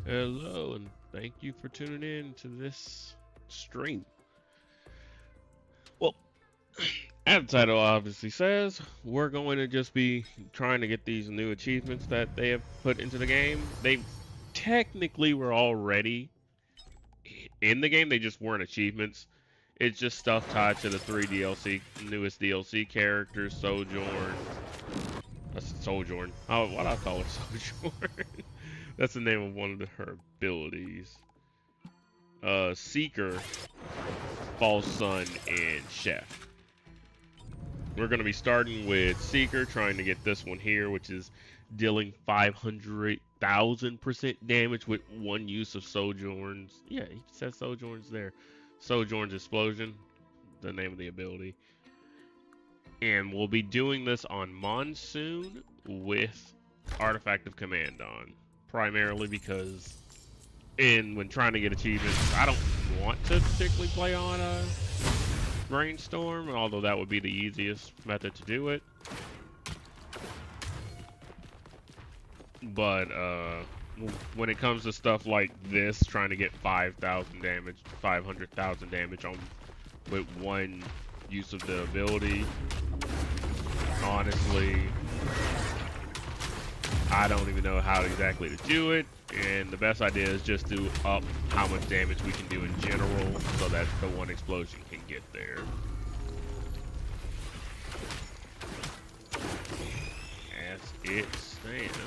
Hello, and thank you for tuning in to this stream. Well, as the title obviously says, we're going to just be trying to get these new achievements that they have put into the game. They technically were already in the game, they just weren't achievements. It's just stuff tied to the three newest DLC characters, Sojourn. That's Sojourn. Oh, why do I call her Sojourn? That's the name of one of her abilities. Seeker, False Sun, and Chef. We're going to be starting with Seeker, trying to get this one here, which is dealing 500,000% damage with one use of Sojourn's. Yeah, he says Sojourn's there. Sojourn's Explosion, the name of the ability. And we'll be doing this on Monsoon with Artifact of Command on. Primarily because when trying to get achievements, I don't want to particularly play on Brainstorm, although that would be the easiest method to do it. But when it comes to stuff like this, trying to get 5,000 damage, 500,000 damage on with one use of the ability, honestly, I don't even know how exactly to do it. And the best idea is just to up how much damage we can do in general so that the one explosion can get there. As it stands.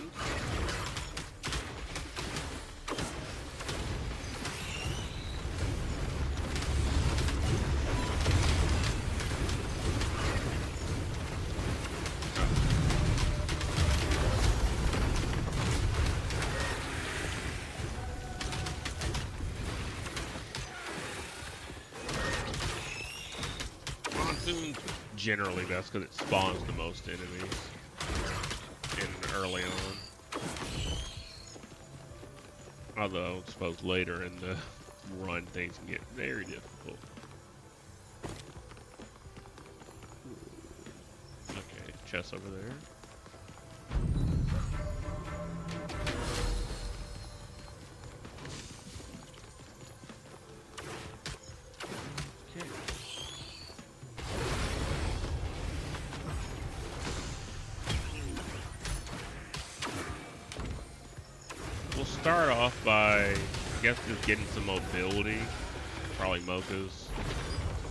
Monsoon's generally best because it spawns the most enemies early on. Although I suppose later in the run things can get very difficult. Okay, chest over there. We'll start off by, I guess, just getting some mobility. Probably Mocha's.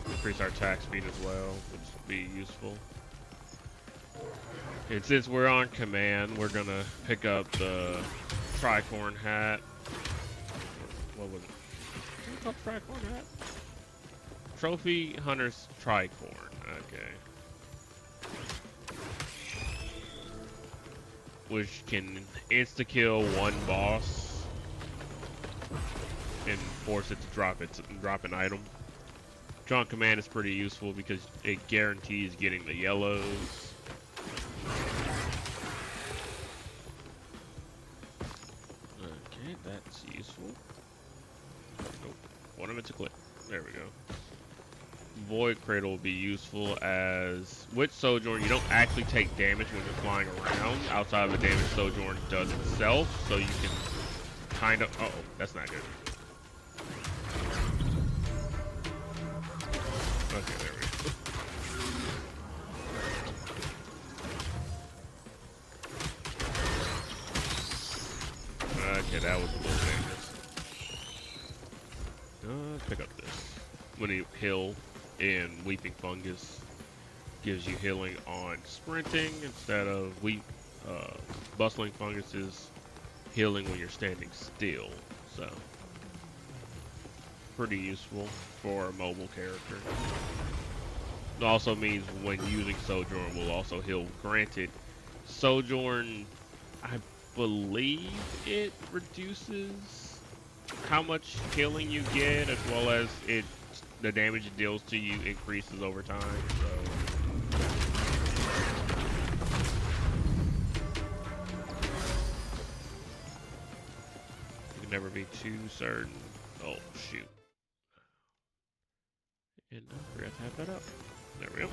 Increase our attack speed as well, which would be useful. And since we're on command, we're gonna pick up the tricorn hat. What was it? What was it called? Tricorn hat? Trophy Hunter's tricorn. Okay. Which can insta-kill one boss and force it to drop an item. Drawn command is pretty useful because it guarantees getting the yellows. Okay, that's useful. Nope. What I meant to click. There we go. Void Cradle will be useful as with Sojourn you don't actually take damage when you're flying around outside of the damage Sojourn does itself, so you can kind of that's not good. Okay, there we go. Okay, that was a little dangerous. Pick up this. When you heal in Weeping Fungus gives you healing on sprinting instead of Bustling Fungus is healing when you're standing still, so pretty useful for a mobile character. It also means when using Sojourn will also heal. Granted, Sojourn, I believe it reduces how much healing you get as well as the damage it deals to you increases over time, so. You can never be too certain. Oh, shoot. And I forgot to have that up. There we go.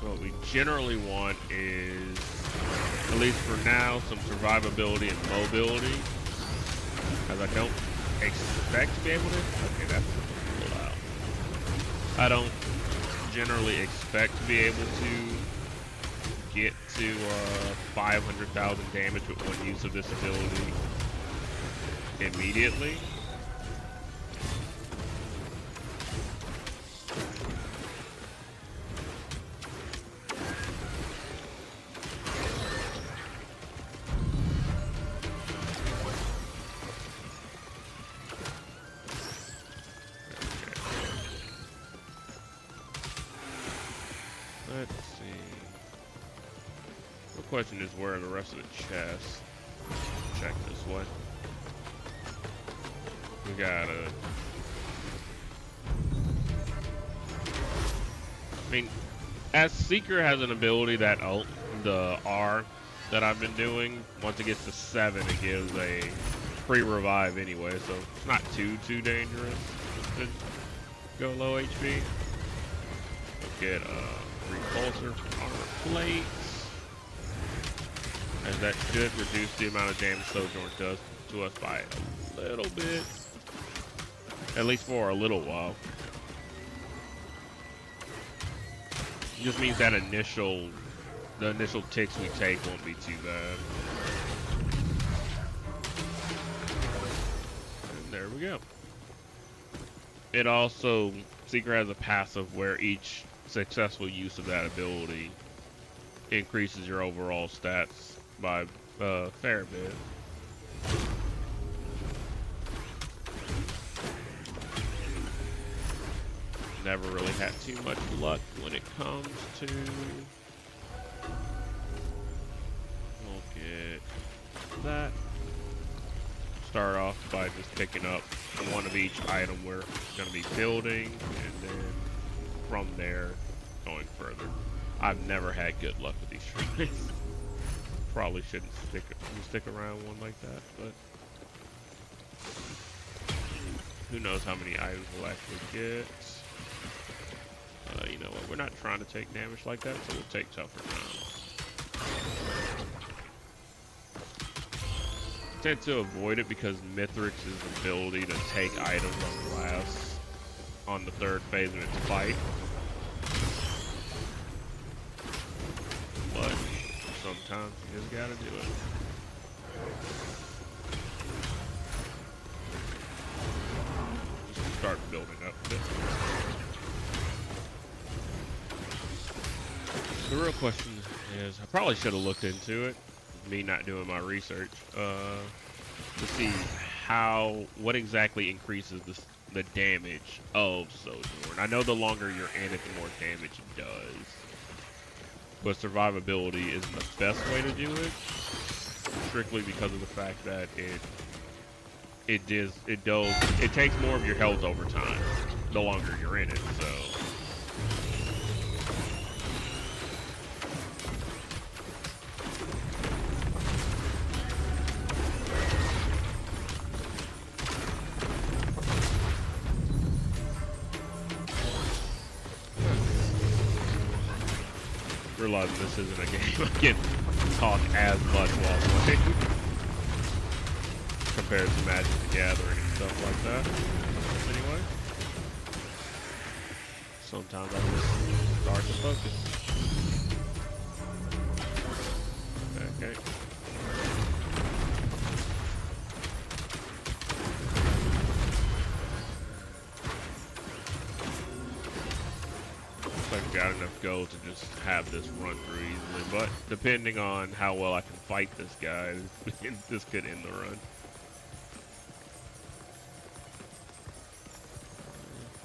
So what we generally want is, at least for now, some survivability and mobility. As I don't expect to be able to. Okay, that's a little loud. I don't generally expect to be able to get to 500,000 damage with one use of this ability immediately. Let's see. The question is, where are the rest of the chests? Check this way. We got a... I mean, as Seeker has an ability that the R that I've been doing, once it gets to 7, it gives a free revive anyway, so it's not too dangerous to go low HP. Get repulsor armor plates, as that should reduce the amount of damage Sojourn does to us by a little bit, at least for a little while. It just means that the initial ticks we take won't be too bad. And there we go. It also, Seeker has a passive where each successful use of that ability increases your overall stats by a fair bit. Never really had too much luck when it comes to... We'll get that. Start off by just picking up one of each item we're going to be building, and then from there going further. I've never had good luck with these shrines. Probably shouldn't stick around one like that, but who knows how many items we'll actually get. You know what, we're not trying to take damage like that, so we'll take tougher times. I tend to avoid it because Mithrix's ability to take items on glass on the 3rd phase of its fight. But sometimes you just gotta do it. Just start building up a bit. The real question is, I probably should have looked into it, me not doing my research, to see what exactly increases the damage of Sojourn. I know the longer you're in it, the more damage it does. But survivability isn't the best way to do it, strictly because of the fact that it takes more of your health over time, the longer you're in it, so. Realizing this isn't a game I can talk as much while playing compared to Magic the Gathering and stuff like that. Anyway, sometimes I just start to focus. Okay. I've got enough gold to just have this run through easily, but depending on how well I can fight this guy, this could end the run.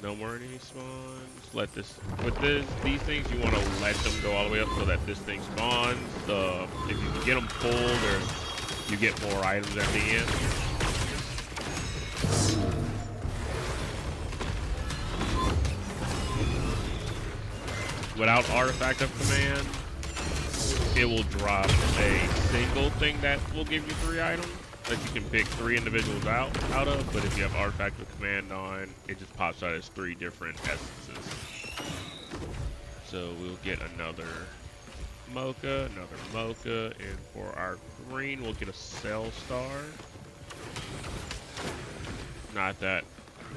No more enemy spawns. Let this, these things, you want to let them go all the way up so that this thing spawns. If you can get them full, you get more items at the end. Without Artifact of Command, it will drop a single thing that will give you 3 items that you can pick 3 individuals out of, but if you have Artifact of Command on, it just pops out as 3 different essences. So we'll get another mocha, and for our green, we'll get a cell star. Not that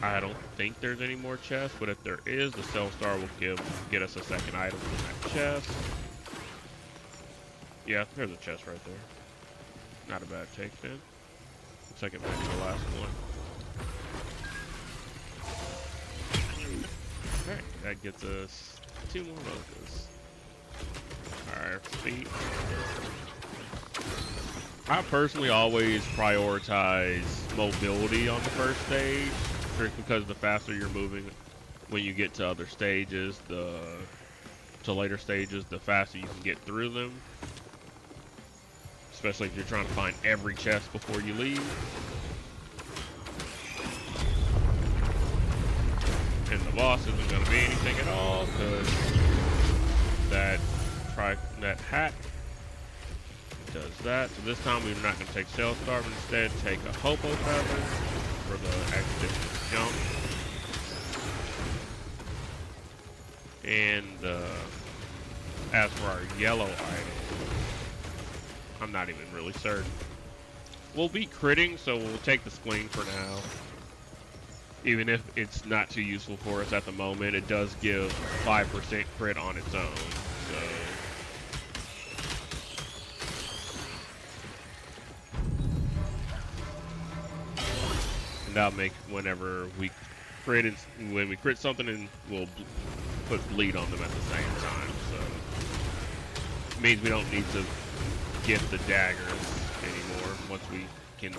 I don't think there's any more chests, but if there is, the cell star will get us a second item from that chest. Yeah, there's a chest right there. Not a bad take then. Looks like it might be the last one. Alright, that gets us 2 more mochas. Our feet. I personally always prioritize mobility on the first stage, just because the faster you're moving when you get to other stages, to later stages, the faster you can get through them. Especially if you're trying to find every chest before you leave. And the boss isn't going to be anything at all, because that hat does that. So this time we're not going to take Cell Star, but instead take a Hopo Feather for the expedition jump. And as for our yellow item, I'm not even really certain. We'll be critting, so we'll take the spleen for now. Even if it's not too useful for us at the moment, it does give 5% crit on its own. So and that'll make whenever we crit, when we crit something, and we'll put bleed on them at the same time. So it means we don't need to get the daggers anymore once we can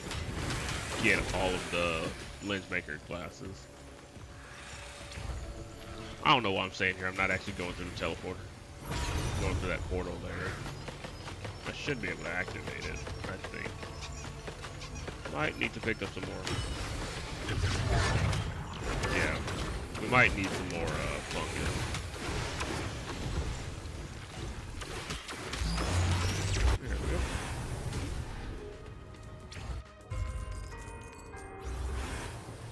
get all of the Lensmaker classes. I don't know what I'm saying here. I'm not actually going through the teleporter. I'm going through that portal there. I should be able to activate it, I think. Might need to pick up some more. Yeah, we might need some more fungus. There we go.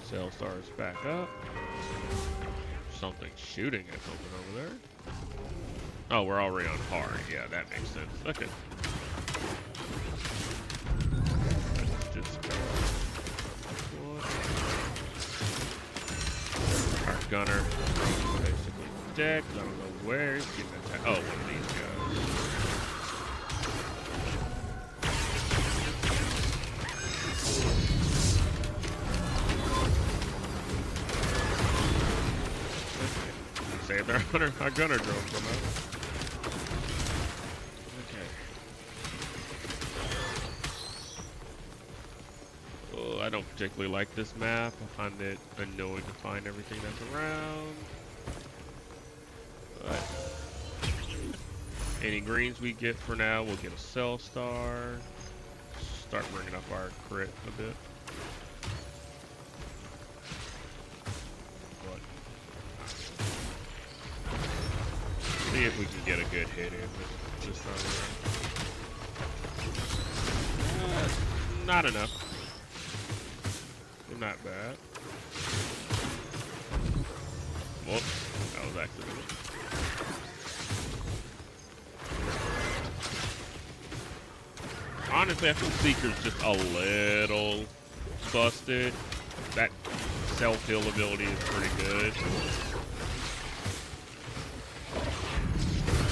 Cell Star's back up. Something shooting at something over there. Oh, we're already on hard. Yeah, that makes sense. Okay. Let's just our gunner basically dead. I don't know where he's getting attacked. Oh, one of these guys. Saved our gunner drone from us. Okay. Oh, I don't particularly like this map. I find it annoying to find everything that's around. But any greens we get for now, we'll get a Cell Star. Start bringing up our crit a bit. See if we can get a good hit in this time around. Not enough. Not bad. Whoops, that was accidental. Honestly, I think Seeker's just a little busted. That self-heal ability is pretty good.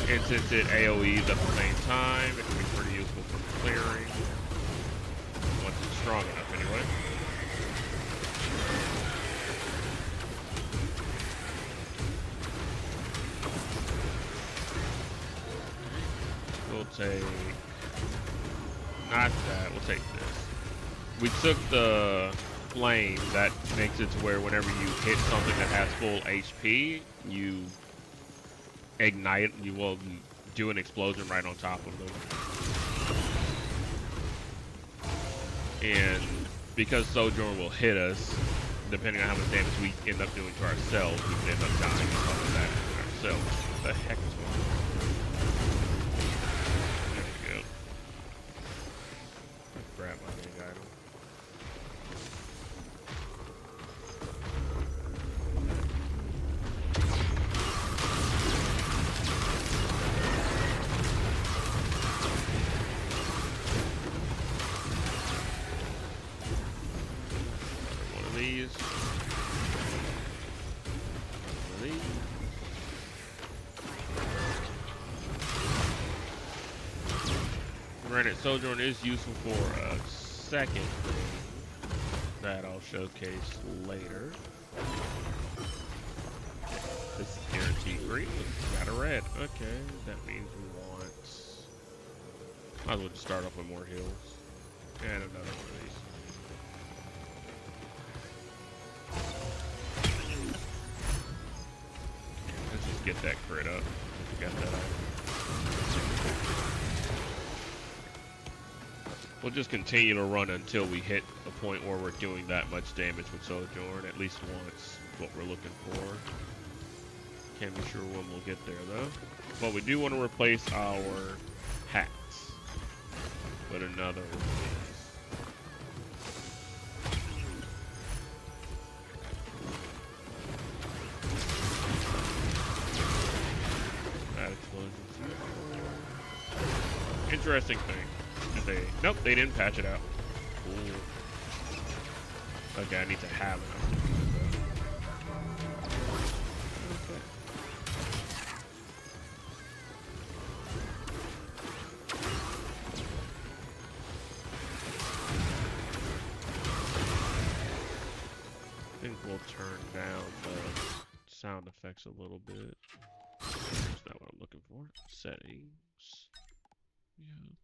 And since it AoEs at the same time, it can be pretty useful for clearing. Once it's strong enough, anyway. We'll take... not that, we'll take this. We took the flame, that makes it to where whenever you hit something that has full HP, you ignite, you will do an explosion right on top of them. And because Sojourn will hit us, depending on how much damage we end up doing to ourselves, we can end up dying because of that ourselves. What the heck is going on? There we go. Let's grab my big item. Granted, Sojourn is useful for a second thing that I'll showcase later. This is guaranteed green. Got a red. Okay, that means we want... Might as well just start off with more heals. And another one of these. Let's just get that crit up. We got that out. We'll just continue to run until we hit a point where we're doing that much damage with Sojourn, at least once. What we're looking for. Can't be sure when we'll get there though. But we do want to replace our hats with another one of these. That explosion. Interesting thing. Nope, they didn't patch it out. Cool. Okay, I need to have enough to do that. Okay. I think we'll turn down the sound effects a little bit. That's not what I'm looking for. Settings. Yeah.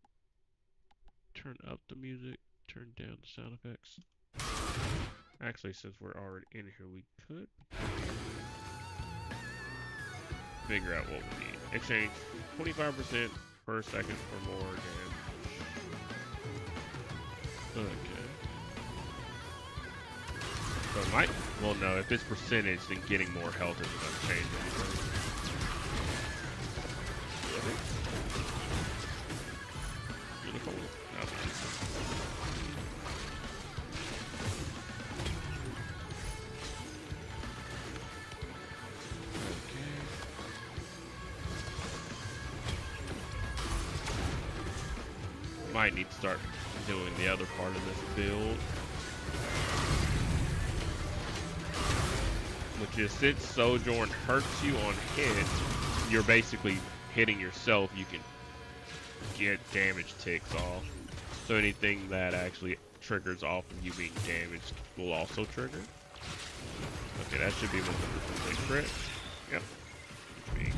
Turn up the music, turn down the sound effects. Actually, since we're already in here, we could figure out what we need. Exchange 25% per second for more damage. Okay. So it might, well no, if it's percentage, then getting more health isn't going to change anything. Beautiful. Might need to start doing the other part of this build, which is since Sojourn hurts you on hit, you're basically hitting yourself. You can get damage ticks off, so anything that actually triggers off of you being damaged will also trigger. Okay, that should be 100% crit. Yep. Which means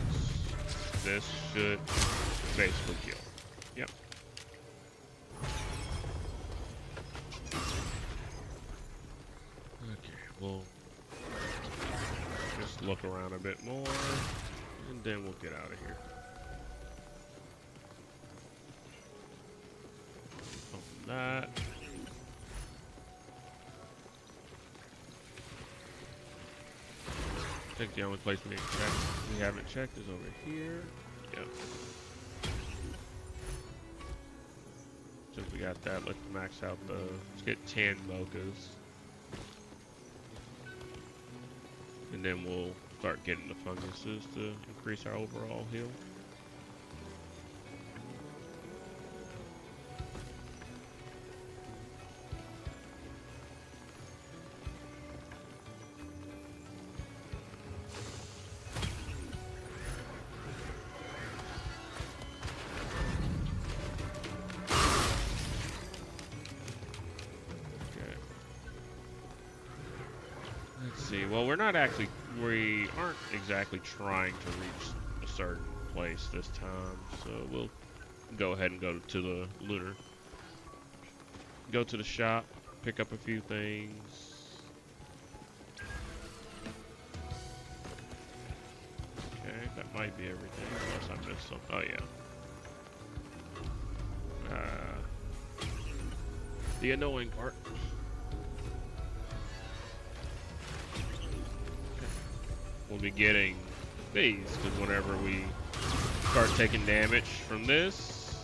this should basically kill. Yep. Okay, we'll just look around a bit more, and then we'll get out of here. Open that. I think the only place we haven't checked is over here. Yep. Since we got that, let's max out the. Let's get 10 mochas. And then we'll start getting the funguses to increase our overall heal. Well, we aren't exactly trying to reach a certain place this time, so we'll go ahead and go to the lunar. Go to the shop, pick up a few things. Okay, that might be everything, unless I missed something. Oh yeah. The annoying part. We'll be getting these, because whenever we start taking damage from this,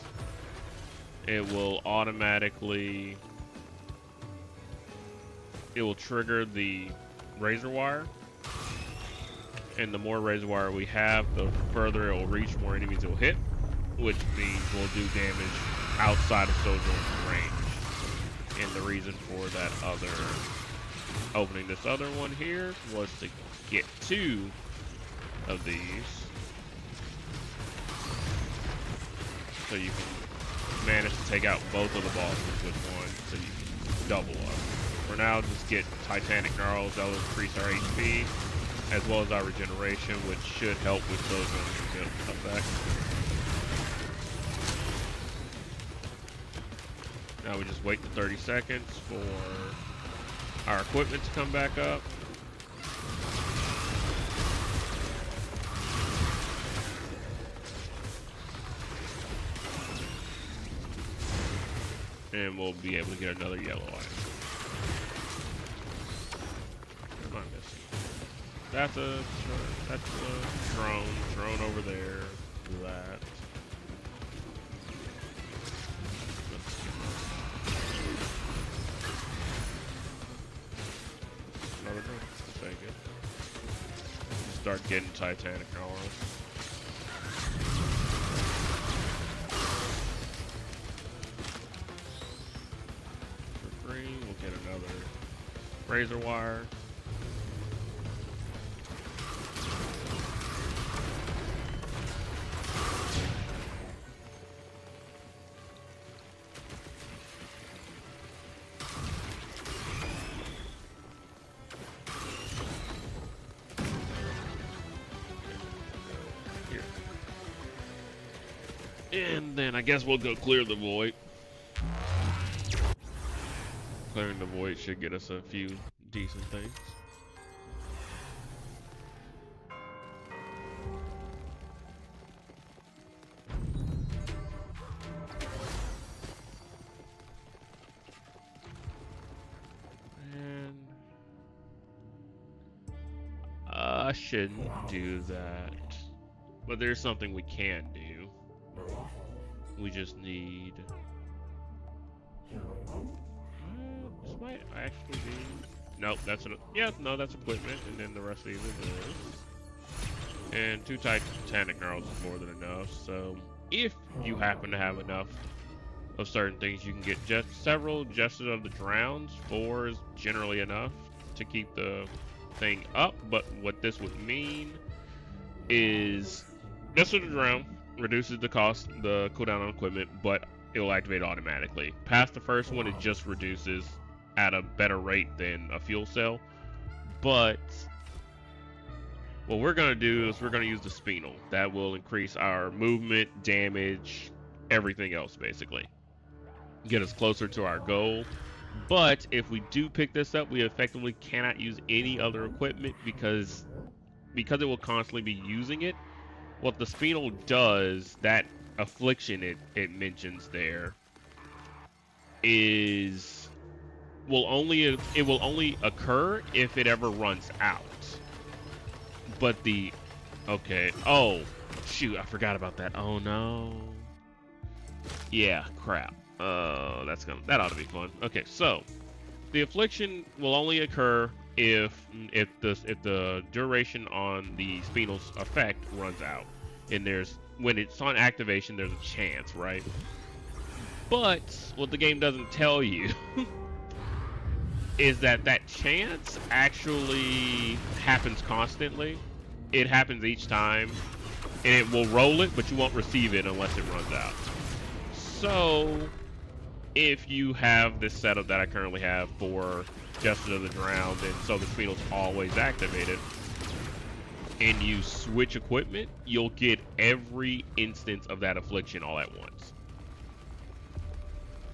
it will automatically, it will trigger the razor wire, and the more razor wire we have, the further it will reach, more enemies it will hit, which means we'll do damage outside of Sojourn's range. And the reason for that other, opening this other one here, was to get 2 of these, so you can managed to take out both of the bosses with one, so you can double up. For now, just get Titanic Gnarls. That'll increase our HP, as well as our regeneration, which should help with Sojourner's effect. Now we just wait the 30 seconds for our equipment to come back up. And we'll be able to get another yellow item. What am I missing? That's a drone. Drone over there. That. Another drone. Take it. Start getting Titanic Gnarls. We'll get another razor wire. Here. And then I guess we'll go clear the void. Clearing the void should get us a few decent things. And I shouldn't do that. But there's something we can do. We just need... This might actually be... Nope, that's that's equipment, and then the rest of these are this. And 2 Titanic Gnarls is more than enough, so if you happen to have enough of certain things, you can get just several Justice of the Drowns. 4 is generally enough to keep the thing up, but what this would mean is Justice of the Drown reduces the cost, the cooldown on equipment, but it will activate automatically. Past the first one, it just reduces at a better rate than a fuel cell. But what we're going to do is we're going to use the Spinel. That will increase our movement, damage, everything else basically. Get us closer to our goal. But if we do pick this up, we effectively cannot use any other equipment because it will constantly be using it. What the Spinel does, that affliction it mentions there, is it will only occur if it ever runs out. But oh shoot, I forgot about that. Oh no. Yeah, crap. That ought to be fun. Okay, so the affliction will only occur if the duration on the Spinel's effect runs out, and when it's on activation, there's a chance, right? But what the game doesn't tell you is that chance actually happens constantly. It happens each time, and it will roll it, but you won't receive it unless it runs out. So if you have this setup that I currently have for Justice of the Drowned, and so the Spinel's always activated, and you switch equipment, you'll get every instance of that affliction all at once.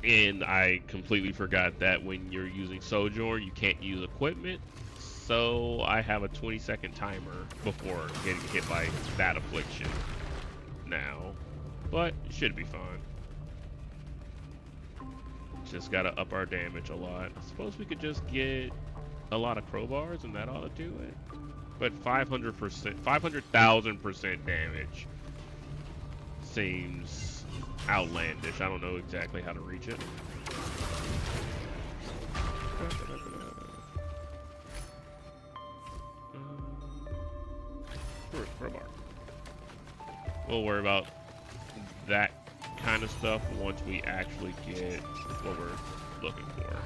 And I completely forgot that when you're using Sojourn, you can't use equipment. So I have a 20-second timer before getting hit by that affliction now. But it should be fine. Just gotta up our damage a lot. I suppose we could just get a lot of crowbars and that ought to do it. But 500%, 500,000% damage seems outlandish. I don't know exactly how to reach it. Crowbar. We'll worry about that kind of stuff once we actually get what we're looking for.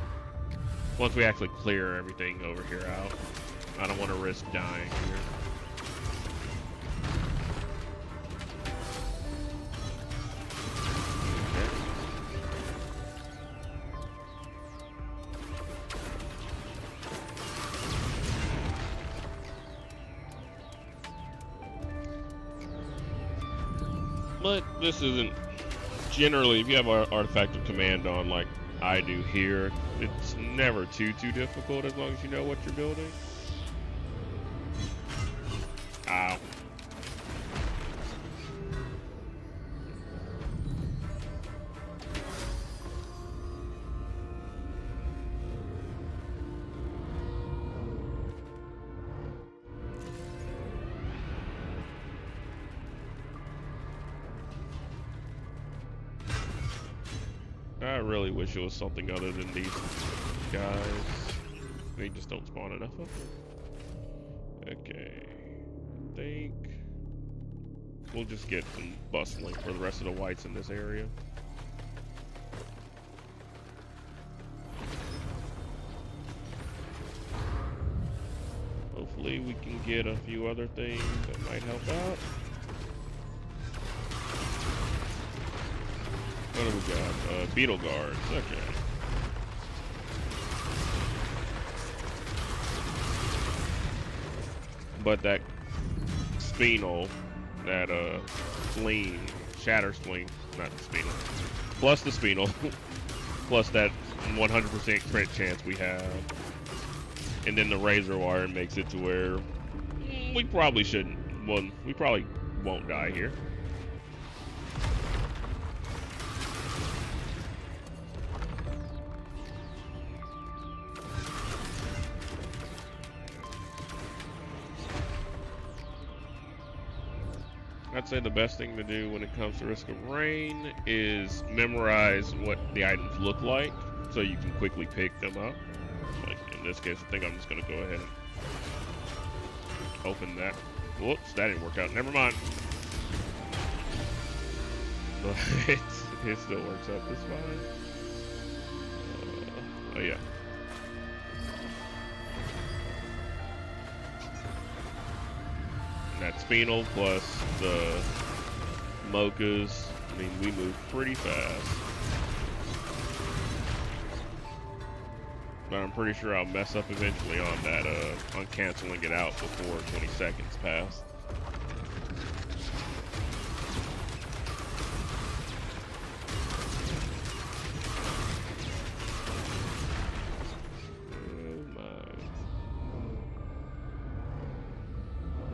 Once we actually clear everything over here out. I don't want to risk dying here. Okay. But this isn't generally, if you have Artifact of Command on like I do here, it's never too difficult as long as you know what you're building. Ow. I really wish it was something other than these guys. They just don't spawn enough of them. Okay. I think we'll just get some bustling for the rest of the whites in this area. Hopefully we can get a few other things that might help out. What do we got? Beetle guards. Okay. But that Spinel, that spleen, shatter spleen, not the Spinel, plus the Spinel, plus that 100% crit chance we have, and then the razor wire makes it to where we probably shouldn't. Well, we probably won't die here. I'd say the best thing to do when it comes to Risk of Rain is memorize what the items look like so you can quickly pick them up. Like in this case, I think I'm just going to go ahead and open that. Whoops, that didn't work out. Never mind. But it still works out this fine. Oh yeah. That Spinel plus the Mochas, I mean, we move pretty fast. But I'm pretty sure I'll mess up eventually on that, on canceling it out before 20 seconds pass.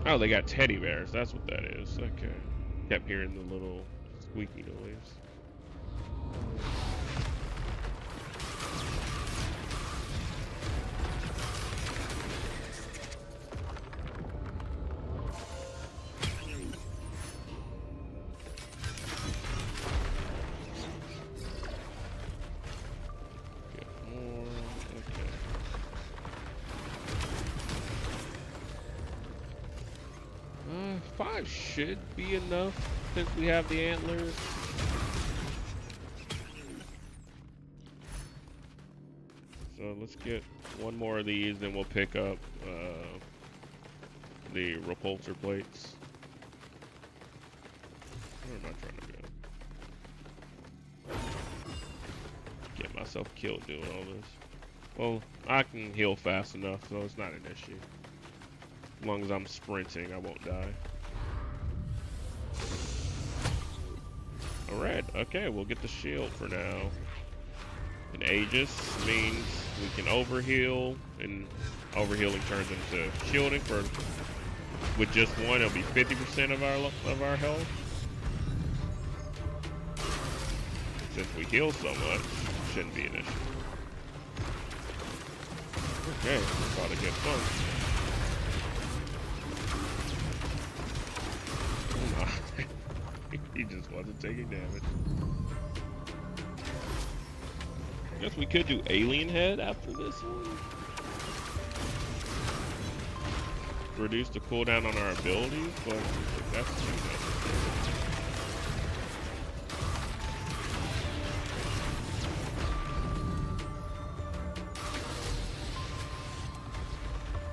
Oh, they got teddy bears. That's what that is. Okay. Kept hearing the little squeaky noise. Get more. Okay. 5 should be enough since we have the antlers. So let's get one more of these, then we'll pick up the repulsor plates. Where am I trying to go? Get myself killed doing all this. Well, I can heal fast enough, so it's not an issue. As long as I'm sprinting, I won't die. Alright, okay, we'll get the shield for now. And Aegis means we can overheal, and overhealing turns into shielding for, with just one, it'll be 50% of our health. Since we heal so much, shouldn't be an issue. Okay, about to get fun. He just wasn't taking damage. I guess we could do Alien Head after this one. Reduce the cooldown on our abilities, but that's too necessary.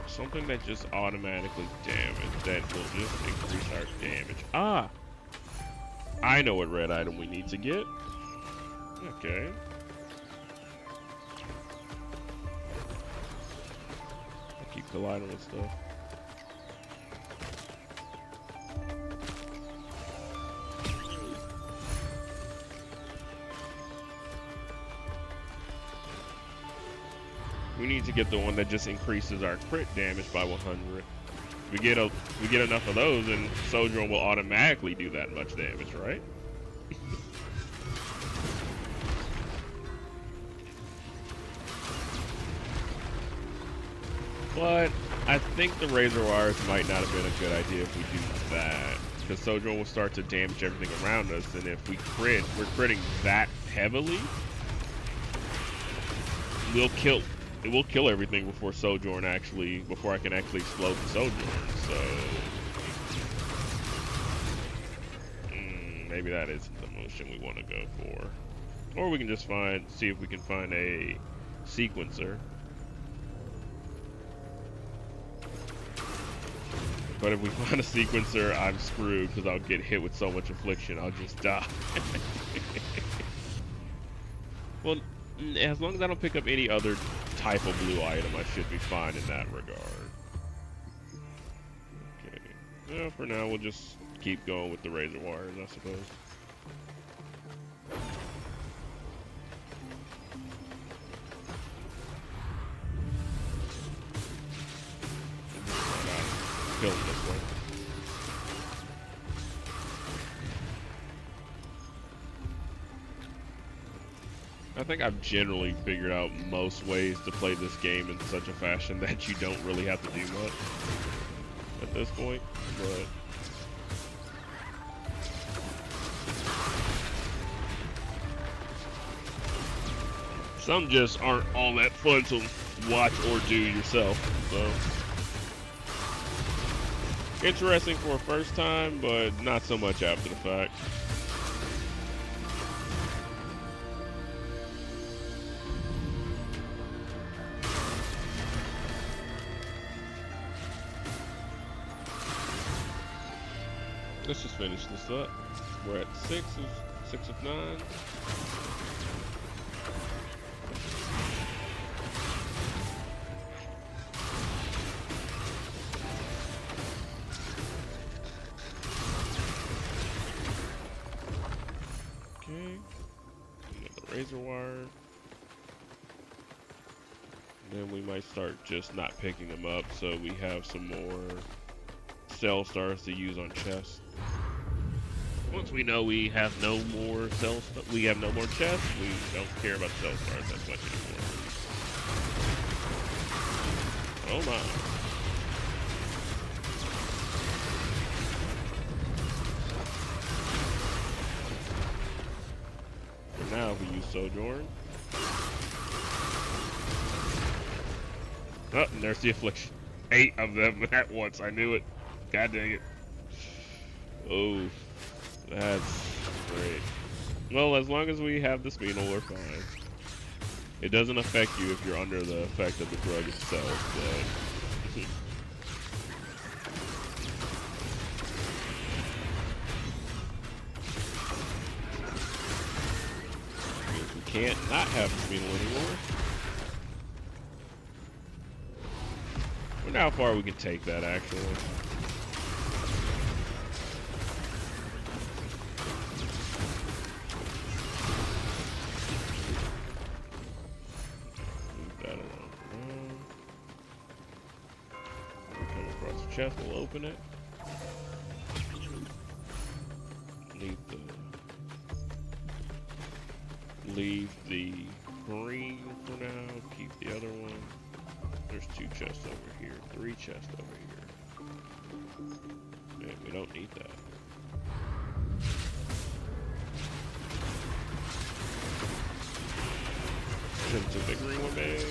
Something that just automatically damage, that will just increase our damage. Ah! I know what red item we need to get. Okay. I keep colliding with stuff. We need to get the one that just increases our crit damage by 100. We get enough of those, and Sojourn will automatically do that much damage, right? But I think the Razor Wires might not have been a good idea if we do that, because Sojourn will start to damage everything around us, and if we crit, we're critting that heavily, it will kill everything before I can actually explode the Sojourn. So maybe that isn't the motion we want to go for, or we can just see if we can find a sequencer. But if we find a sequencer, I'm screwed because I'll get hit with so much affliction, I'll just die. Well, as long as I don't pick up any other type of blue item, I should be fine in that regard. Okay. Well, for now, we'll just keep going with the Razor Wires, I suppose. Kill him this way. I think I've generally figured out most ways to play this game in such a fashion that you don't really have to do much at this point, but some just aren't all that fun to watch or do yourself, so interesting for a first time, but not so much after the fact. Let's just finish this up. We're at 6 of 9. Razor Wire. Then we might start just not picking them up, so we have some more cell stars to use on chests. Once we know we have no more chests, we don't care about cell stars that much anymore. Oh my. Now we use Sojourn. Oh, and there's the affliction. 8 of them at once. I knew it. God dang it. Oh, that's great. Well, as long as we have the Spinel, we're fine. It doesn't affect you if you're under the effect of the drug itself, but can't not have the Spinel anymore. I wonder how far we can take that, actually. Move that along. We'll come across the chest, we'll open it. Leave the green for now, keep the other one. There's 2 chests over here, 3 chests over here. Man, we don't need that. Into the green one, babe.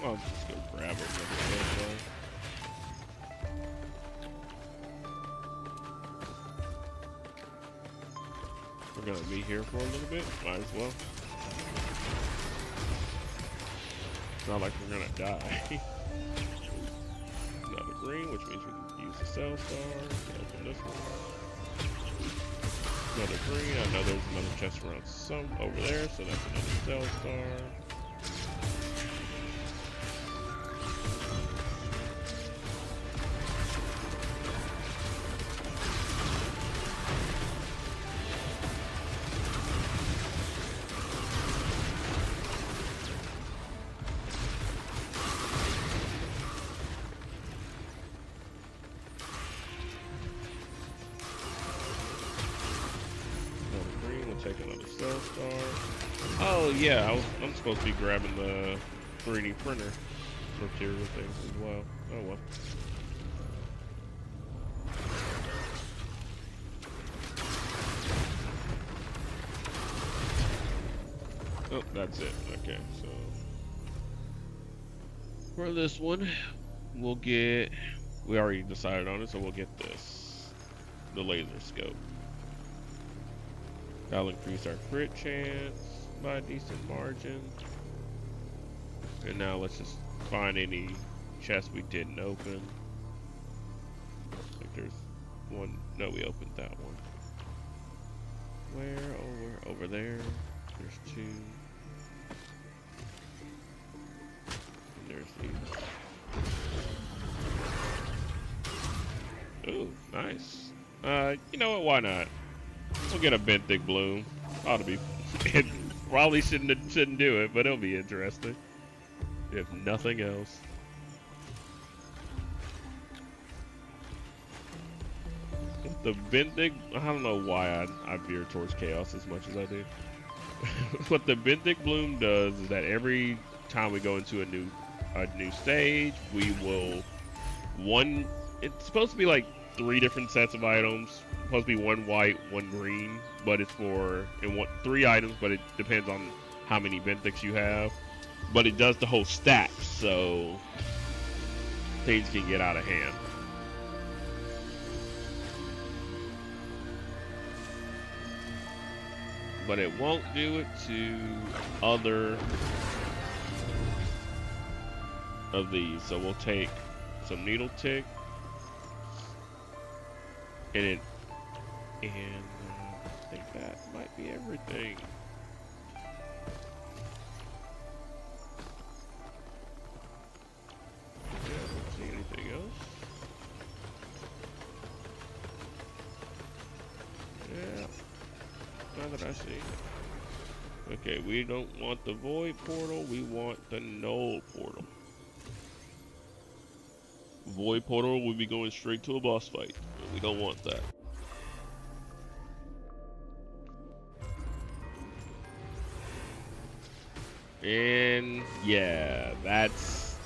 I'll just go grab it. We're gonna be here for a little bit, might as well. It's not like we're gonna die. Another green, which means we can use the cell star. Open this one. Another green, I know there's another chest around some over there, so that's another cell star. Spellstar. Oh yeah, I'm supposed to be grabbing the 3D printer material things as well. Oh well. Oh, that's it. Okay, so for this one, we'll get. We already decided on it, so we'll get this, the laser scope. That'll increase our crit chance by a decent margin. And now let's just find any chests we didn't open. I think there's one. No, we opened that one. Where? Over there. There's two. And there's these. Ooh, nice. You know what? Why not? We'll get a benthic bloom. Ought to be. It probably shouldn't do it, but it'll be interesting. If nothing else. The benthic, I don't know why I veer towards chaos as much as I do. What the benthic bloom does is that every time we go into a new stage, we will it's supposed to be like 3 different sets of items. It's supposed to be 1 white, 1 green, but it's for 3 items, but it depends on how many benthics you have. But it does the whole stack, so things can get out of hand. But it won't do it to other of these. So we'll take some needle tick, and I think that might be everything. Yeah, I don't see anything else. Yeah. Not that I see. Okay, we don't want the void portal, we want the null portal. Void portal will be going straight to a boss fight. We don't want that. And yeah, that's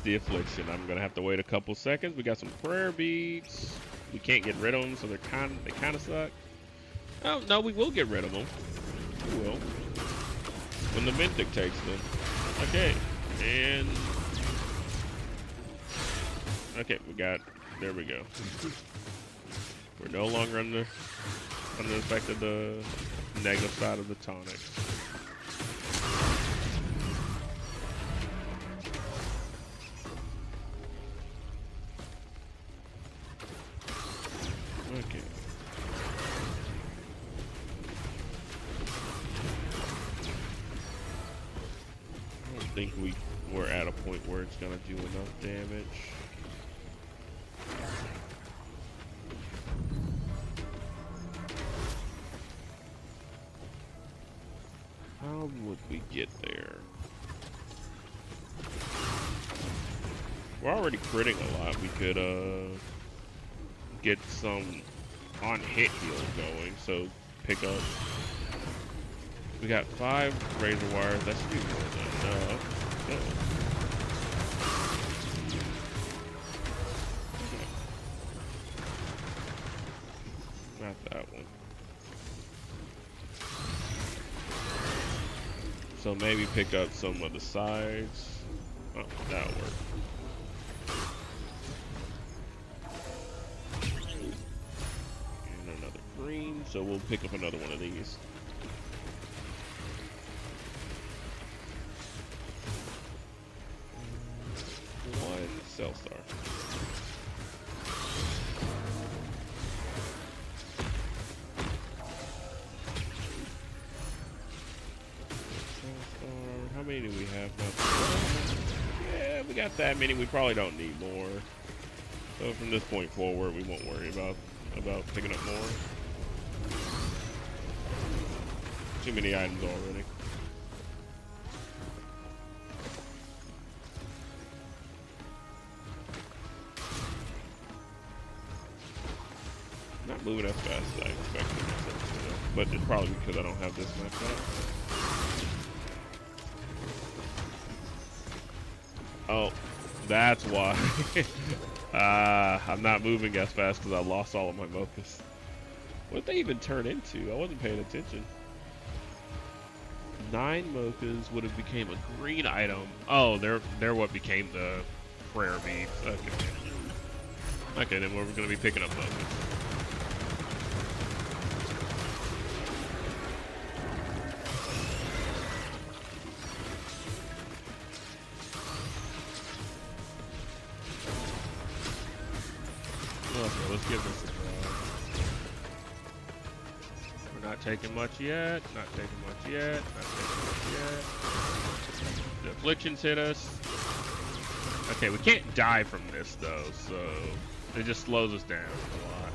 the affliction. I'm gonna have to wait a couple seconds. We got some prayer beads. We can't get rid of them, so they kind of suck. Oh, no, we will get rid of them. We will. When the benthic takes them. Okay. And... okay, there we go. We're no longer under the effect of the negative side of the tonic. Okay. I don't think we're at a point where it's gonna do enough damage. How would we get there? We're already critting a lot. We could get some on hit heal going, so pick up. We got 5 razor wires. That should be more than enough. Okay. Not that one. So maybe pick up some of the sides. Oh, that'll work. And another green, so we'll pick up another one of these. One cell star. How many do we have now? Yeah, we got that many. We probably don't need more. So from this point forward, we won't worry about picking up more. Too many items already. Not moving as fast as I expected. but it's probably because I don't have this maxed out. Oh, that's why. I'm not moving as fast because I lost all of my mochas. What did they even turn into? I wasn't paying attention. 9 mochas would have became a green item. Oh, they're what became the prayer beads. Okay. Okay, then we're gonna be picking up mochas. Okay, let's give this a try. We're not taking much yet. Not taking much yet. Not taking much yet. The afflictions hit us. Okay, we can't die from this though, so it just slows us down a lot.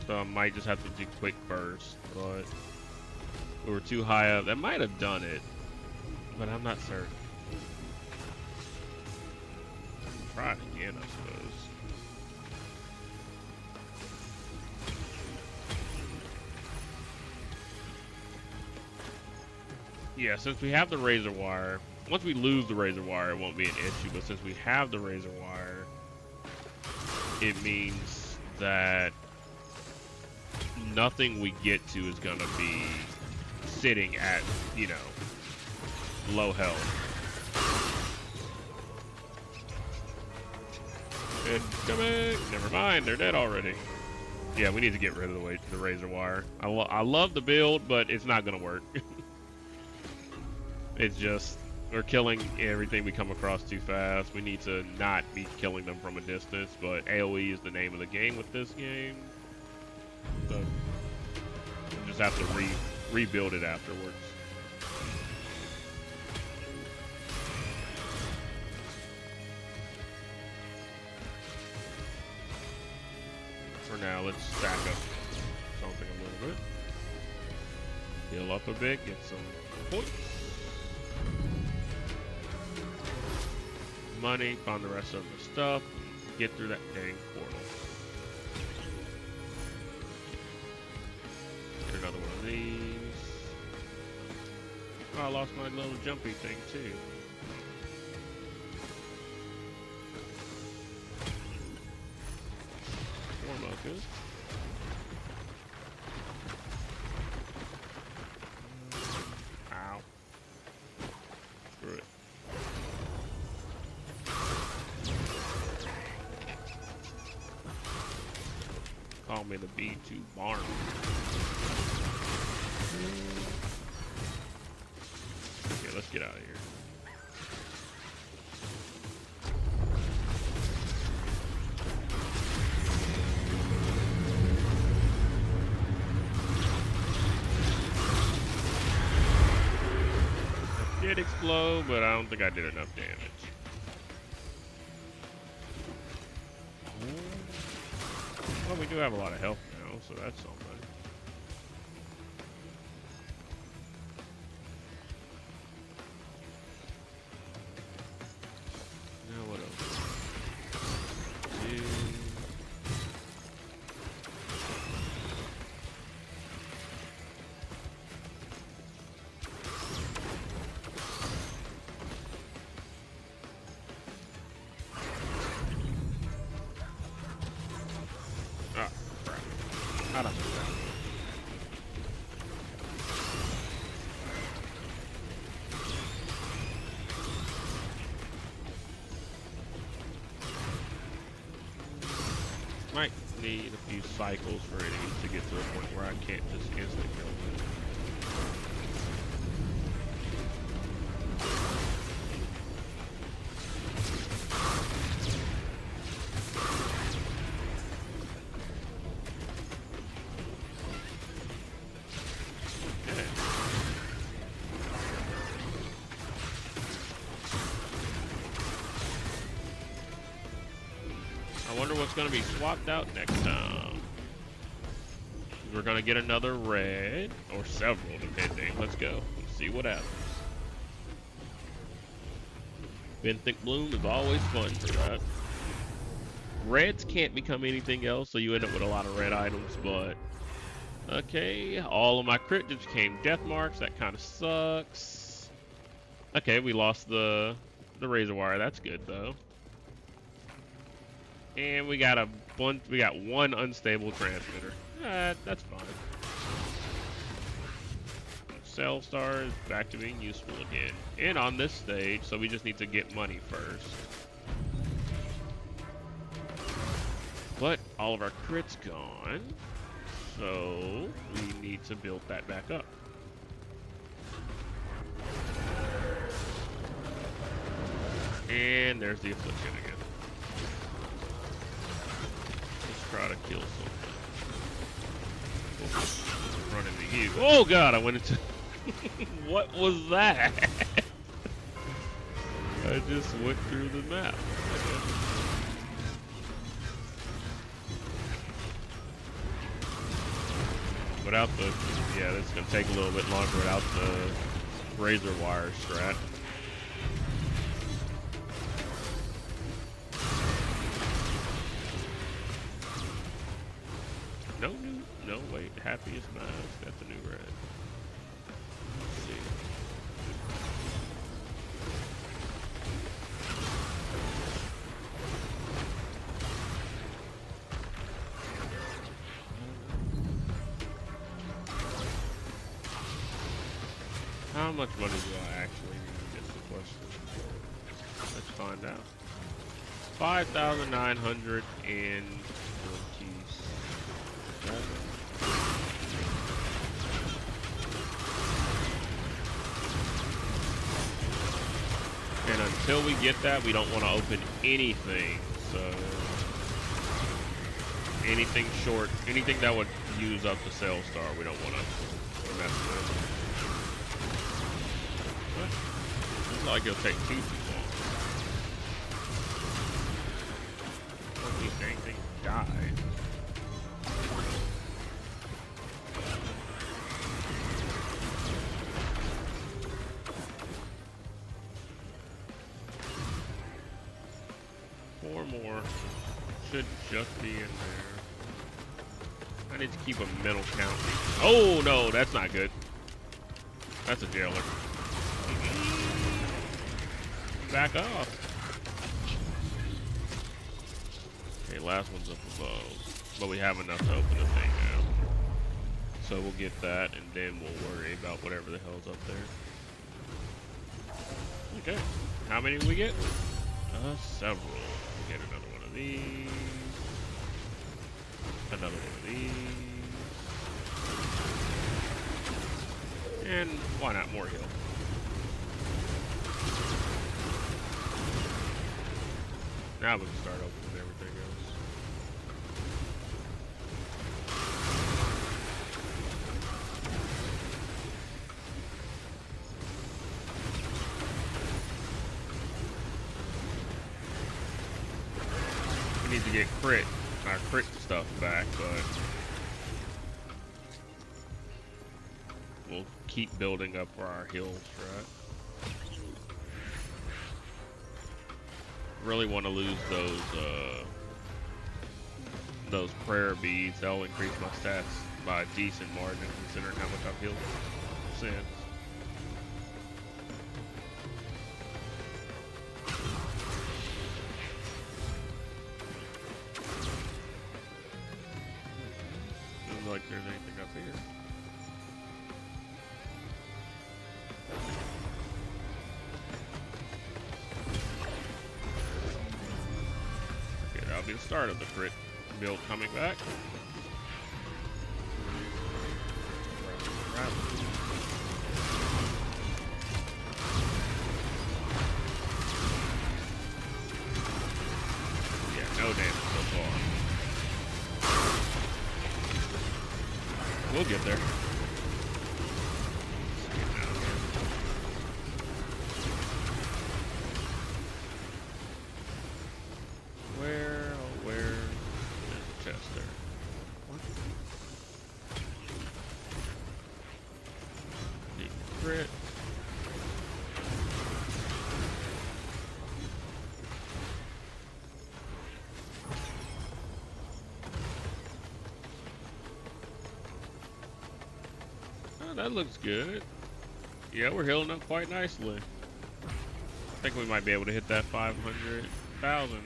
So I might just have to do quick burst, but we were too high up. That might have done it, but I'm not certain. Try it again, I suppose. Yeah, since we have the razor wire, once we lose the razor wire, it won't be an issue. But since we have the razor wire, it means that nothing we get to is gonna be sitting at, you know, low health. Incoming! Never mind, they're dead already. Yeah, we need to get rid of the razor wire. I love the build, but it's not gonna work. It's just, we're killing everything we come across too fast. We need to not be killing them from a distance, but AoE is the name of the game with this game. So, we'll just have to rebuild it afterwards. For now, let's stack up something a little bit. Heal up a bit, get some points. Money, find the rest of the stuff, get through that dang portal. Get another one of these. Oh, I lost my little jumpy thing too. More mochas. Ow. Screw it. Call me the B2 barn. Okay, let's get out of here. I did explode, but I don't think I did enough damage. Well, we do have a lot of health now, so that's something. Now what else? Ah, crap. I don't know that. Might need a few cycles for enemies to get to a point where I can't just instantly kill them. I wonder what's going to be swapped out next time. We're going to get another red, or several, depending. Let's go. Let's see what happens. Benthic Bloom is always fun for that. Reds can't become anything else, so you end up with a lot of red items, but Okay, all of my crit just became death marks. That kind of sucks. Okay, we lost the razor wire. That's good though. And we got one unstable transmitter. That's fine. Cell Star is back to being useful again. And on this stage, so we just need to get money first. But all of our crits gone. So we need to build that back up. And there's the affliction again. Let's try to kill something. Run into you. Oh god, I went into... What was that? I just went through the map. Without the... Yeah, this is going to take a little bit longer without the razor wire strat. No, wait. Happiest Mask. That's a new red. Let's see. How much money do I actually need? Is the question. Let's find out. 5,927. And until we get that, we don't want to open anything. So anything short, anything that would use up the Cell Star, we don't want to mess with. Looks like it'll take too long. I don't think anything died. Four more. Should just be in there. I need to keep a mental count. Oh no, that's not good. That's a jailer. Back off. Okay, last one's up above. But we have enough to open the thing now. So we'll get that and then we'll worry about whatever the hell's up there. Okay. How many do we get? Several. We'll get another one of these. Another one of these. And why not more heal? Now we can start opening everything else. We need to get our crit stuff back, but we'll keep building up for our heals, right? Really want to lose those prayer beads. That'll increase my stats by a decent margin considering how much I've healed since. Doesn't look like there's anything up here. That'll be the start of the crit build coming back. Yeah, no damage so far. We'll get there. That looks good. Yeah, we're healing up quite nicely. I think we might be able to hit that 500,000.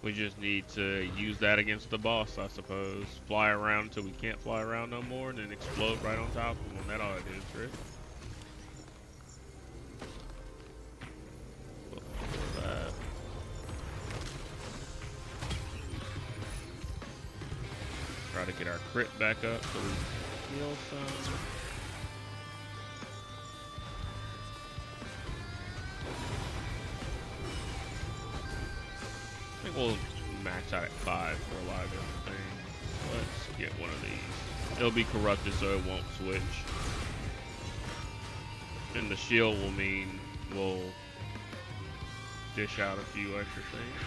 We just need to use that against the boss, I suppose. Fly around until we can't fly around no more, and then explode right on top of them. That ought to do the trick. Try to get our crit back up so we heal some. I think we'll max out at 5 for a lot of different things. Let's get one of these. It'll be corrupted so it won't switch. And the shield will mean we'll dish out a few extra things.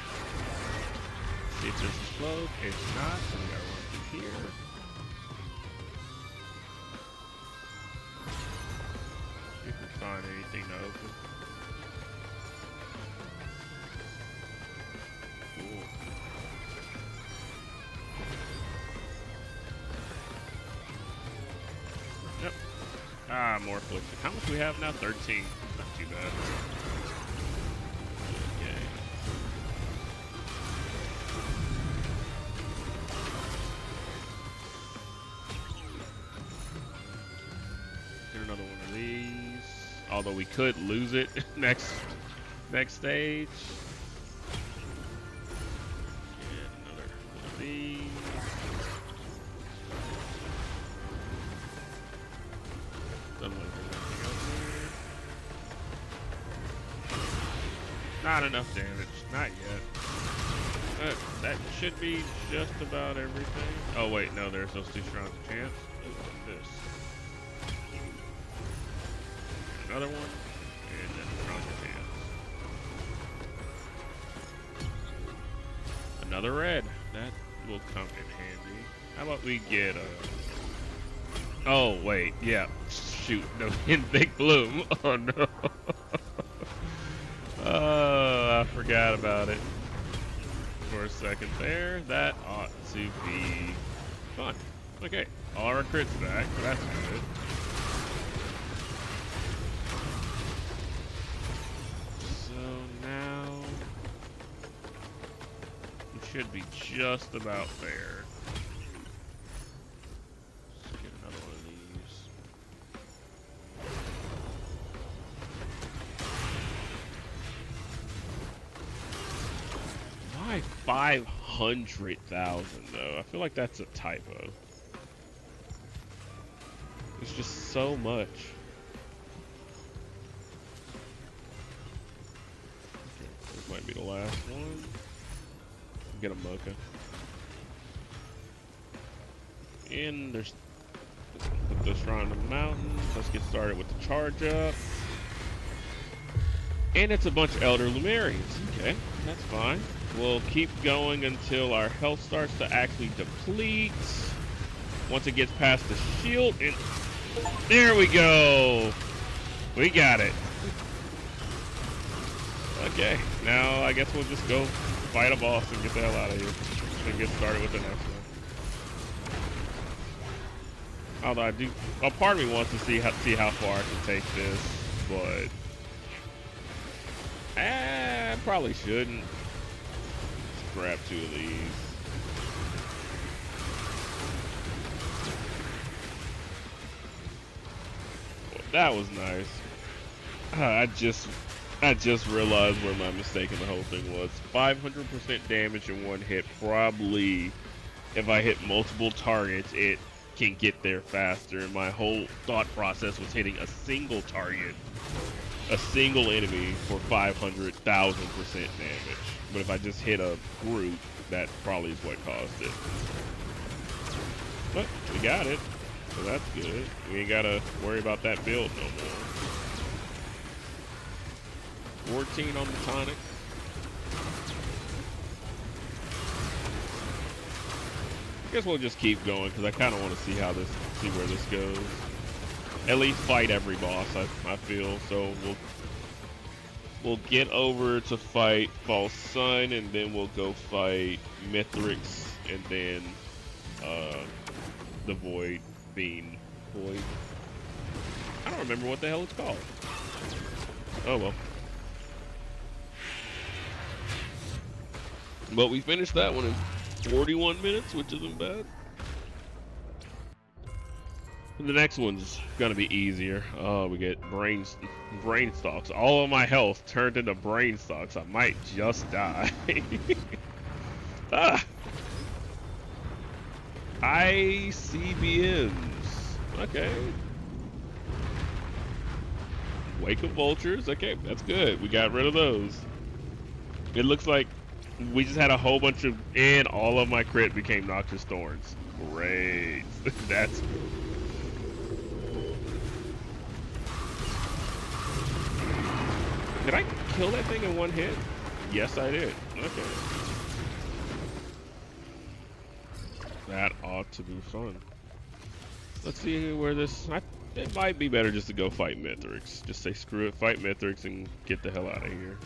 See if this explodes. It's not, so we gotta run through here. See if we find anything to open. Cool. Yep. Ah, more affliction. How much do we have now? 13. Not too bad. Another one of these. Although we could lose it next stage. Get another one of these. Doesn't look like there's anything else here. Not enough damage. Not yet. That should be just about everything. Oh wait, no, there's those 2 shrines of chance. This. Another one, and then Shrine of Chance. Another red. That will come in handy. How about we get a... Oh, wait, yeah. Shoot, no, in Big Bloom. Oh, no. Oh, I forgot about it for a second there. That ought to be fun. Okay, all our crits back, so that's good. Should be just about there. Let's get another one of these. Why 500,000 though? I feel like that's a typo. It's just so much. Okay, this might be the last one. Get a mocha. And there's put this around the mountain. Let's get started with the charge up. And it's a bunch of Elder Lumerians. Okay, that's fine. We'll keep going until our health starts to actually deplete. Once it gets past the shield, and there we go. We got it. Okay, now I guess we'll just go fight a boss and get the hell out of here and get started with the next one. Although well, part of me wants to see how far I can take this, but I probably shouldn't. Let's grab 2 of these. Well, that was nice. I just realized where my mistake in the whole thing was. 500% damage in one hit. Probably, if I hit multiple targets, it can get there faster. And my whole thought process was hitting a single target, a single enemy for 500,000% damage. But if I just hit a group, that probably is what caused it. But we got it, so that's good. We ain't gotta worry about that build no more. 14 on the tonic. I guess we'll just keep going because I kind of want to see where this goes. At least fight every boss, I feel. So we'll We'll get over to fight False Sun, and then we'll go fight Mithrix, and then the Void Being Void. I don't remember what the hell it's called. Oh well. But we finished that one in 41 minutes, which isn't bad. The next one's gonna be easier. Oh, we get brain stalks. All of my health turned into brain stalks. I might just die. Ah. ICBMs. Okay. Wake of Vultures. Okay, that's good. We got rid of those. It looks like we just had a whole bunch of, and all of my crit became Noxious Thorns. Great. That's. Did I kill that thing in one hit? Yes, I did. Okay. That ought to be fun. Let's see where this. It might be better just to go fight Mithrix. Just say screw it, fight Mithrix, and get the hell out of here.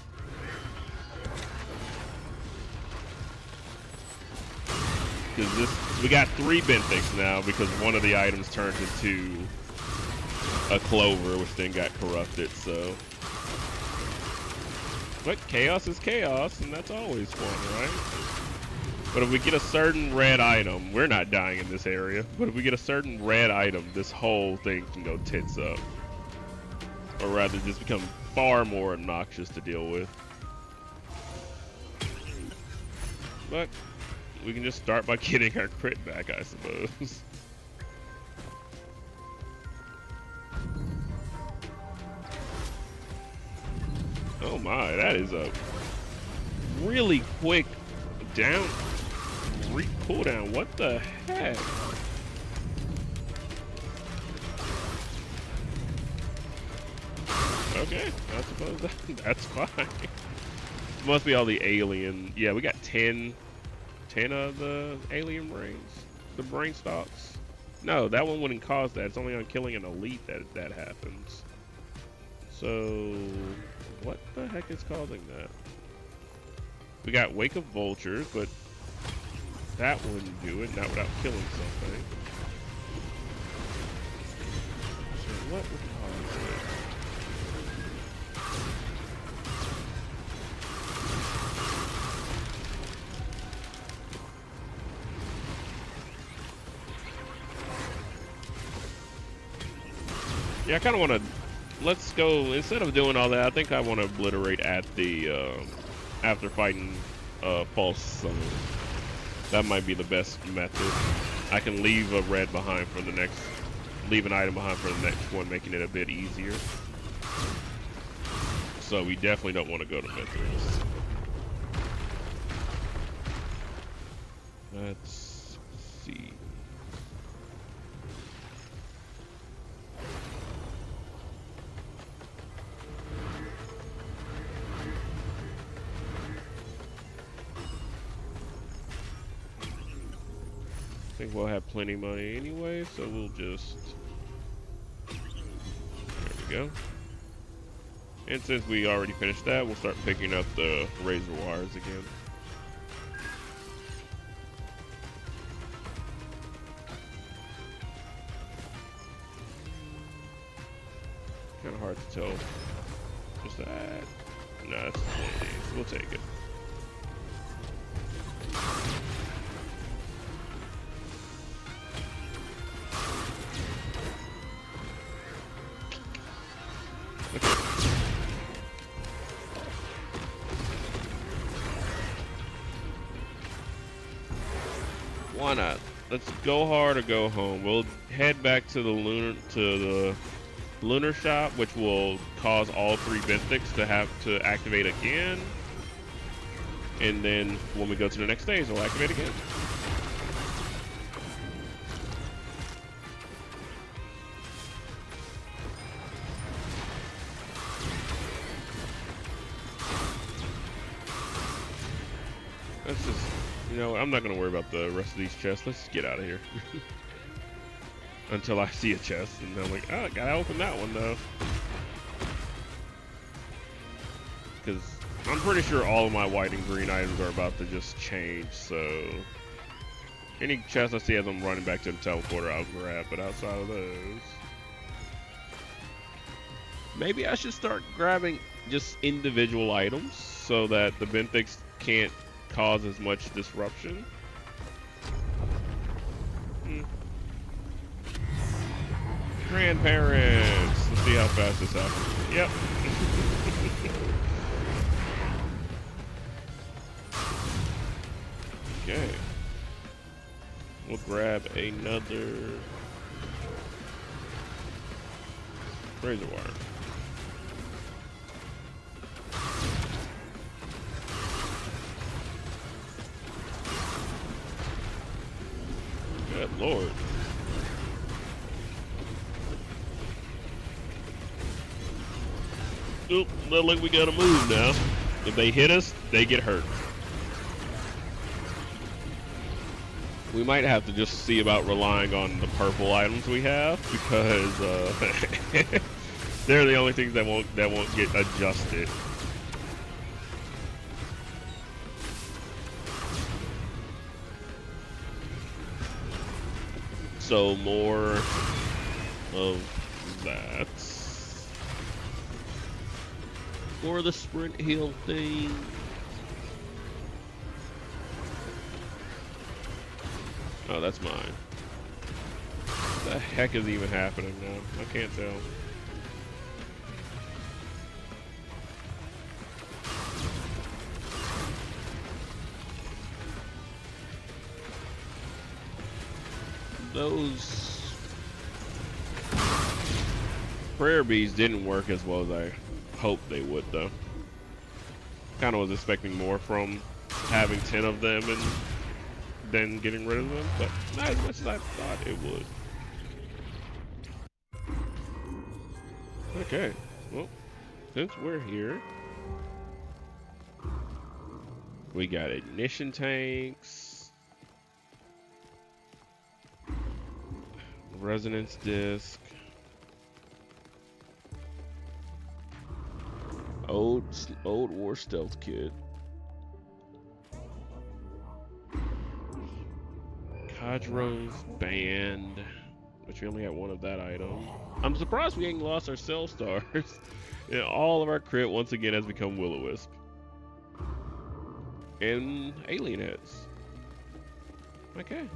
Because we got 3 Benthics now because one of the items turned into a Clover, which then got corrupted. So. But chaos is chaos, and that's always fun, right? But if we get a certain red item, we're not dying in this area, but if we get a certain red item, this whole thing can go tits up. Or rather, just become far more obnoxious to deal with. But we can just start by getting our crit back, I suppose. Oh my, that is a really quick cooldown. What the heck? Okay, I suppose that's fine. Must be all the alien. Yeah, we got 10 of the alien brains. The brain stalks. No, that one wouldn't cause that. It's only on killing an elite that happens. So, what the heck is causing that? We got Wake of Vultures, but that wouldn't do it, not without killing something. So what would cause it? Yeah, I kind of want to. Let's go. Instead of doing all that, I think I want to obliterate at the after fighting False Sun. That might be the best method. I can leave a red behind for the next. Leave an item behind for the next one, making it a bit easier. So we definitely don't want to go to Mithrix. Let's see. I think we'll have plenty of money anyway, so we'll just. There we go. And since we already finished that, we'll start picking up the razor wires again. Kind of hard to tell. Just that. No, that's 20 days. We'll take it. Why not? Let's go hard or go home. We'll head back to the lunar shop, which will cause all 3 Benthics to have to activate again. And then when we go to the next stage, we'll activate again. Let's just, I'm not going to worry about the rest of these chests. Let's just get out of here. Until I see a chest, and I'm like, oh, gotta open that one, though. because I'm pretty sure all of my white and green items are about to just change, so any chest I see as I'm running back to the teleporter, I'll grab, but outside of those, maybe I should start grabbing just individual items so that the Benthics can't cause as much disruption. Grandparents! Let's see how fast this happens. Yep. Okay. We'll grab another razor wire. Good Lord. Oop, look like we gotta move now. If they hit us, they get hurt. We might have to just see about relying on the purple items we have, because they're the only things that won't get adjusted. So more of that. More of the sprint heal thing. Oh, that's mine. What the heck is even happening now? I can't tell. Those prayer bees didn't work as well as I hoped they would, though. Kind of was expecting more from having 10 of them and then getting rid of them, but not as much as I thought it would. Okay, well, since we're here, we got ignition tanks, resonance disc, old war stealth kit, Kadro's band, which we only got one of that item. I'm surprised we ain't lost our cell stars. And all of our crit once again has become Will-O-Wisp. And alien heads. Okay.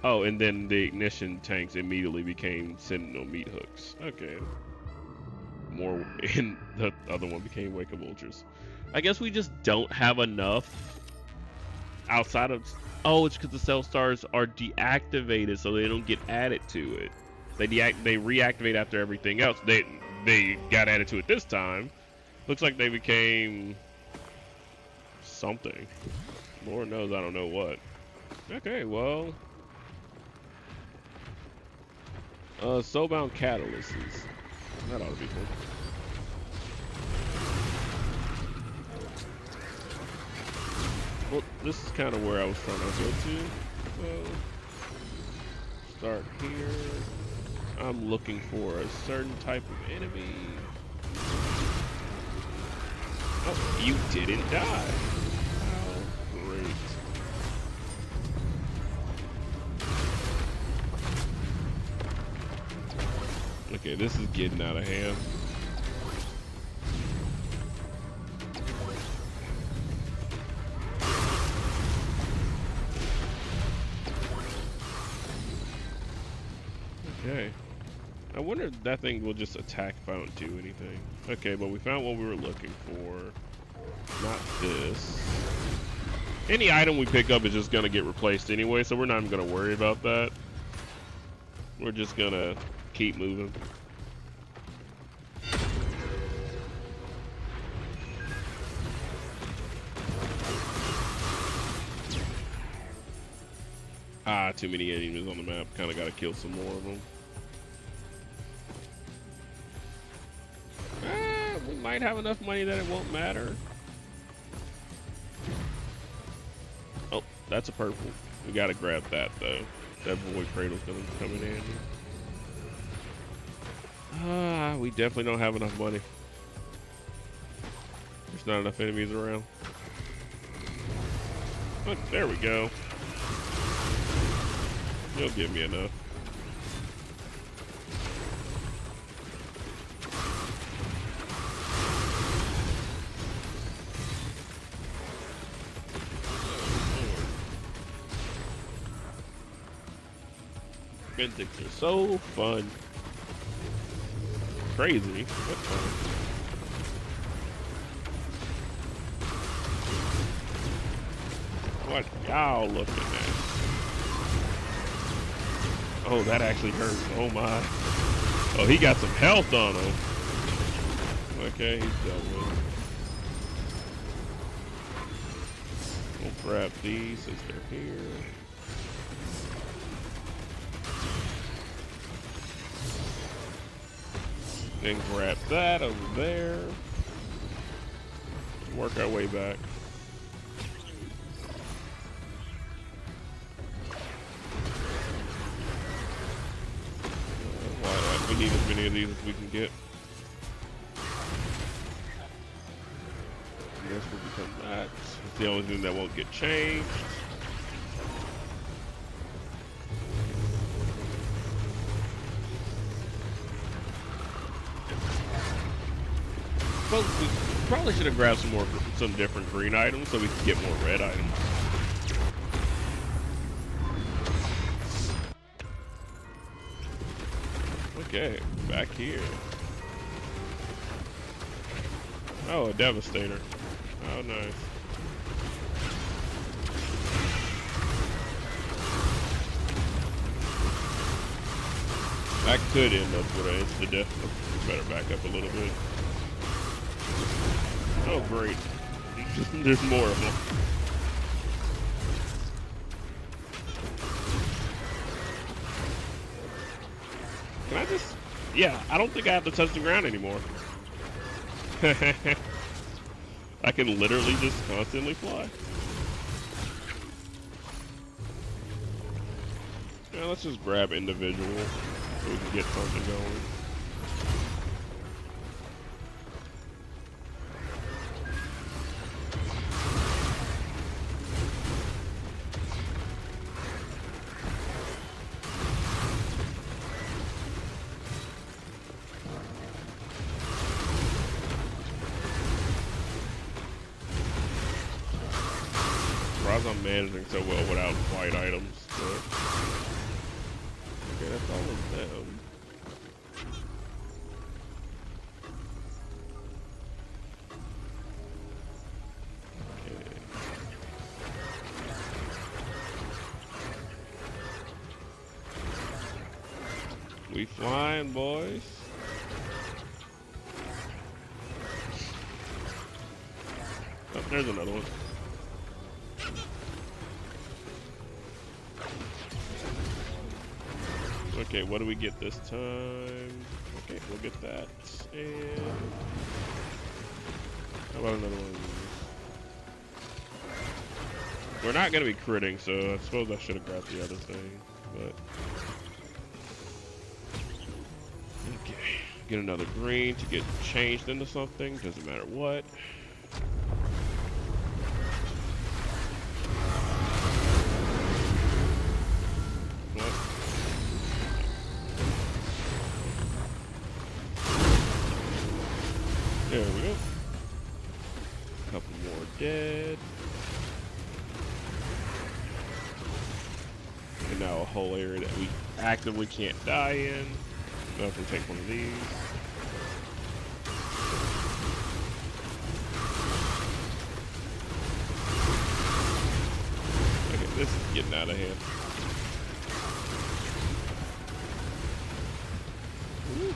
Oh, and then the ignition tanks immediately became Sentinel meat hooks. Okay. More, and the other one became Wake of Ultras. I guess we just don't have enough outside of, oh, it's because the cell stars are deactivated, so they don't get added to it. They reactivate after everything else. They got added to it this time. Looks like they became something. Lord knows I don't know what. Okay, well, soulbound catalysts. That ought to be cool. Well, this is kind of where I was trying to go to. So, start here. I'm looking for a certain type of enemy. Oh, you didn't die. Oh, great. Okay, this is getting out of hand. Okay. I wonder if that thing will just attack if I don't do anything. Okay, but we found what we were looking for. Not this. Any item we pick up is just gonna get replaced anyway, so we're not even gonna worry about that. We're just gonna keep moving. Ah, too many enemies on the map. Kinda gotta kill some more of them. We might have enough money that it won't matter. Oh, that's a purple. We gotta grab that though. That void cradle's gonna come in handy. We definitely don't have enough money. There's not enough enemies around. Oh, there we go. You'll give me enough. Mythics are so fun. Crazy. What fun. What y'all looking at? Oh, that actually hurts. Oh my. Oh, he got some health on him. Okay, he's dealt with. We'll grab these since they're here. Then grab that over there. Work our way back. We need as many of these as we can get. This will become that. It's the only thing that won't get changed. Well, we probably should have grabbed some different green items so we could get more red items. Okay, back here. Oh, a Devastator. Oh, nice. That could end up with an insta-death. Better back up a little bit. Oh, great. There's more of them. Can I just... Yeah, I don't think I have to touch the ground anymore. I can literally just constantly fly. Yeah, let's just grab individual so we can get something going. I'm managing so well without white items, but okay, that's all of them. Okay. We flying, boys. Oh, there's another one. Okay, what do we get this time? Okay, we'll get that. And how about another one? We're not gonna be critting, so I suppose I should have grabbed the other thing, but okay. Get another green to get changed into something, doesn't matter what. There we go. Couple more dead. And now a whole area that we actively can't die in. Now if we take one of these. Okay, this is getting out of hand. Woo.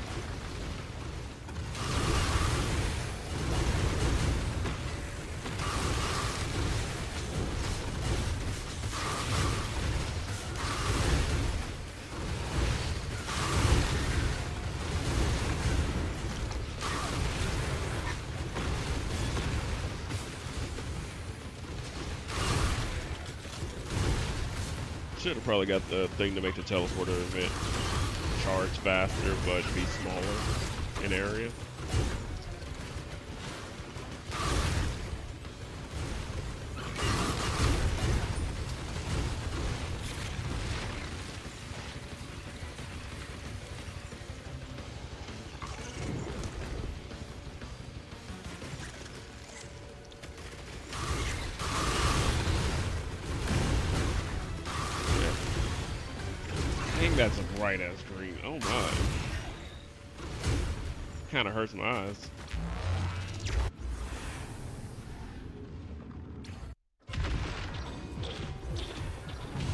Should have probably got the thing to make the teleporter event charge faster, but be smaller in area. Dang, that's a bright ass green. Oh my. Kind of hurts my eyes.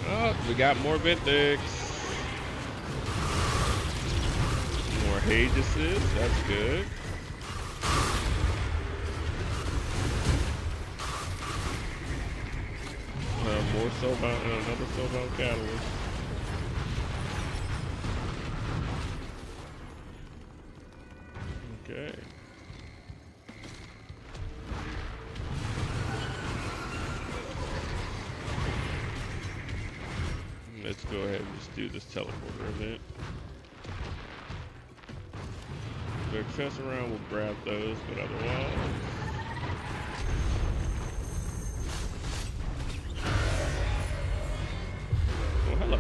Oh, we got more Benthics. More Hageses. That's good. More Soulbound, another Soulbound Catalyst. Okay. Let's go ahead and just do this teleporter event. If we access around, we'll grab those, but otherwise. Oh, hello.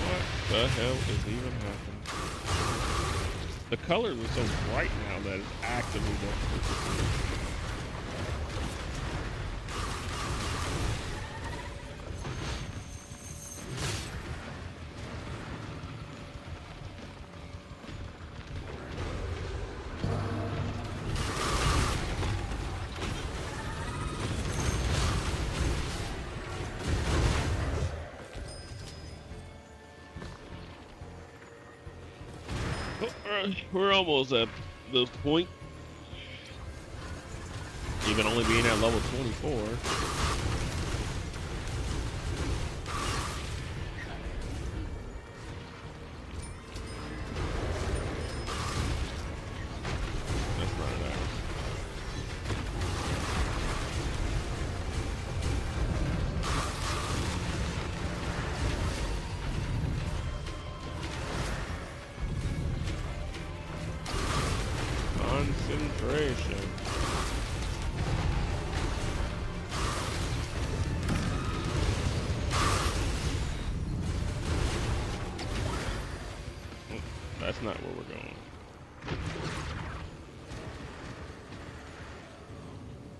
What the hell is even happening? The colors are so bright now that it's actively difficult to see. We're almost at this point. Even only being at level 24. That's not an axe. Concentration. That's not where we're going.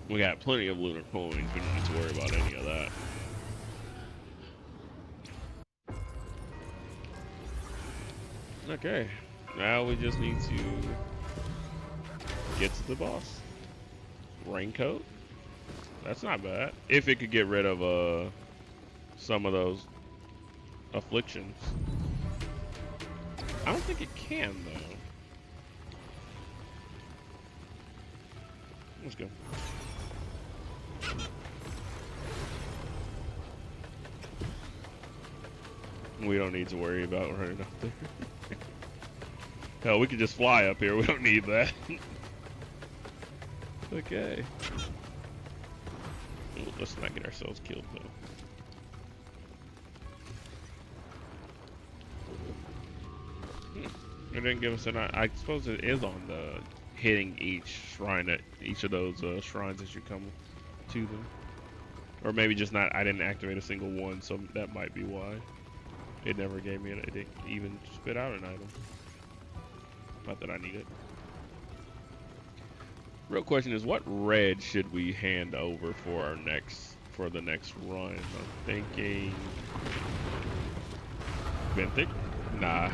We got plenty of lunar coins. We don't need to worry about any of that. Okay. Now we just need to get to the boss. Raincoat. That's not bad. If it could get rid of some of those afflictions. I don't think it can though. Let's go. We don't need to worry about running up there. Hell, we can just fly up here. We don't need that. Okay. Ooh, let's not get ourselves killed though. It didn't give us an. I suppose it is on the hitting each shrine at each of those shrines as you come to them, or maybe just not. I didn't activate a single one, so that might be why it never gave me. It didn't even spit out an item. Not that I need it. Real question is, what red should we hand over for the next run? I'm thinking Benthic. Nah,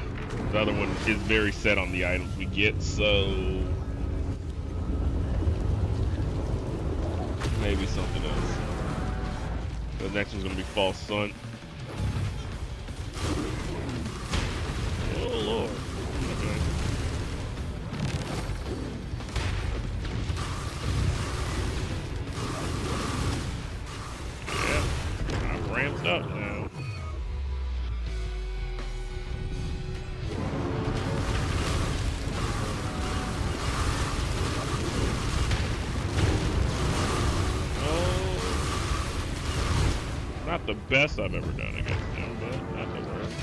the other one is very set on the items we get, so maybe something else. The next one's gonna be False Sun. Oh Lord. Okay. Yeah, I'm ramped up now. Not the best I've ever done against him, but not the worst.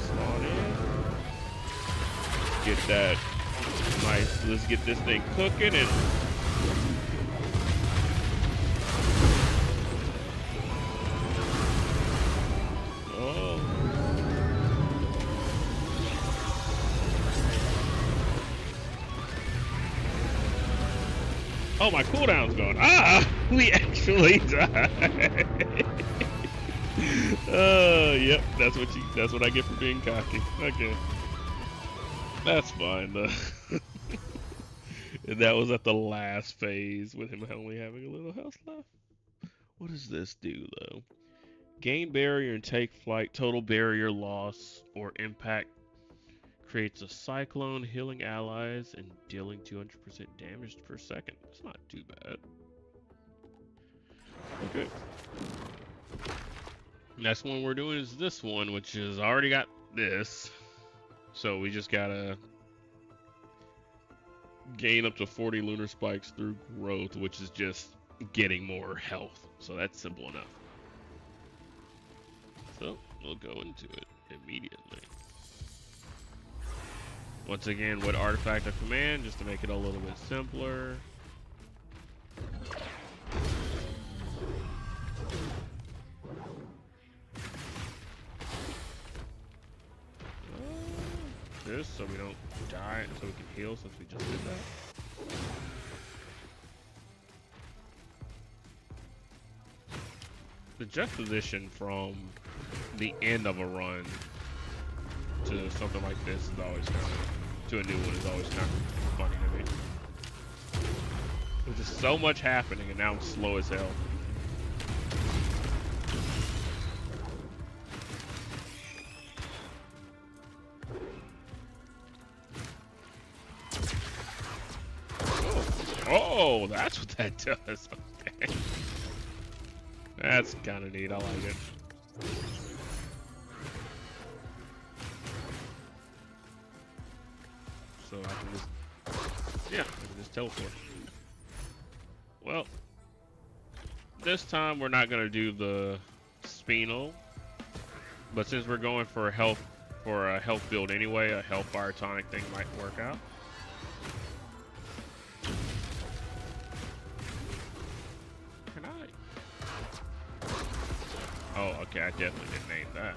Slot in. Get that nice. Let's get this thing cooking and. Oh, my cooldown's gone. Ah, we actually died. Yep, that's what I get for being cocky. Okay. That's fine though. And that was at the last phase with him only having a little health left. What does this do though? Gain barrier and take flight, total barrier loss or impact. Creates a cyclone, healing allies, and dealing 200% damage per second. That's not too bad. Okay. Next one we're doing is this one, which has already got this. So we just gotta gain up to 40 lunar spikes through growth, which is just getting more health. So that's simple enough. So we'll go into it immediately. Once again, with artifact of command, just to make it a little bit simpler. This, so we don't die, so we can heal since we just did that. The juxtaposition from the end of a run to something like this is always kind of, to a new one is always kind of funny to me. There's just so much happening and now I'm slow as hell. Oh, that's what that does. Okay. That's kind of neat. I like it. So I can just, yeah, I can just teleport. Well, this time we're not gonna do the Spinel, but since we're going for a health build anyway, a Hellfire tonic thing might work out. Can I? Oh, okay. I definitely didn't name that.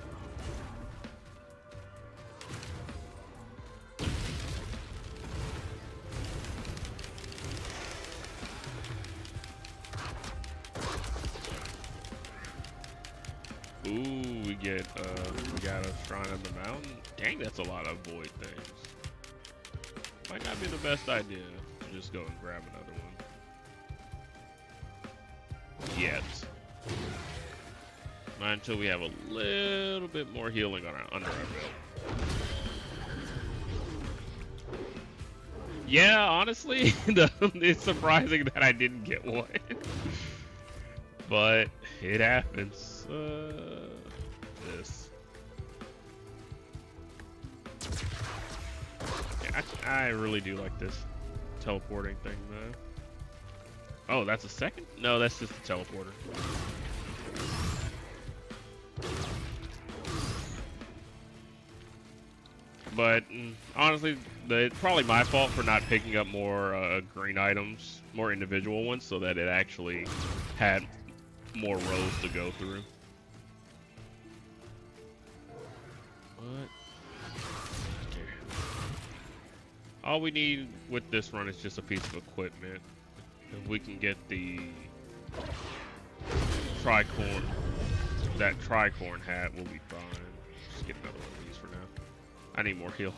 Ooh, we got a Shrine of the Mountain. Dang, that's a lot of void things. Might not be the best idea to just go and grab another one. Yet. Not until we have a little bit more healing on under our belt. Yeah, honestly, it's surprising that I didn't get one. But it happens. This. Yeah, I really do like this teleporting thing, though. Oh, that's a second? No, that's just a teleporter. But honestly, it's probably my fault for not picking up more green items, more individual ones, so that it actually had more rows to go through. What? Okay. All we need with this run is just a piece of equipment. If we can get the tricorn, that tricorn hat, we'll be fine. Just get another one of these for now. I need more healing.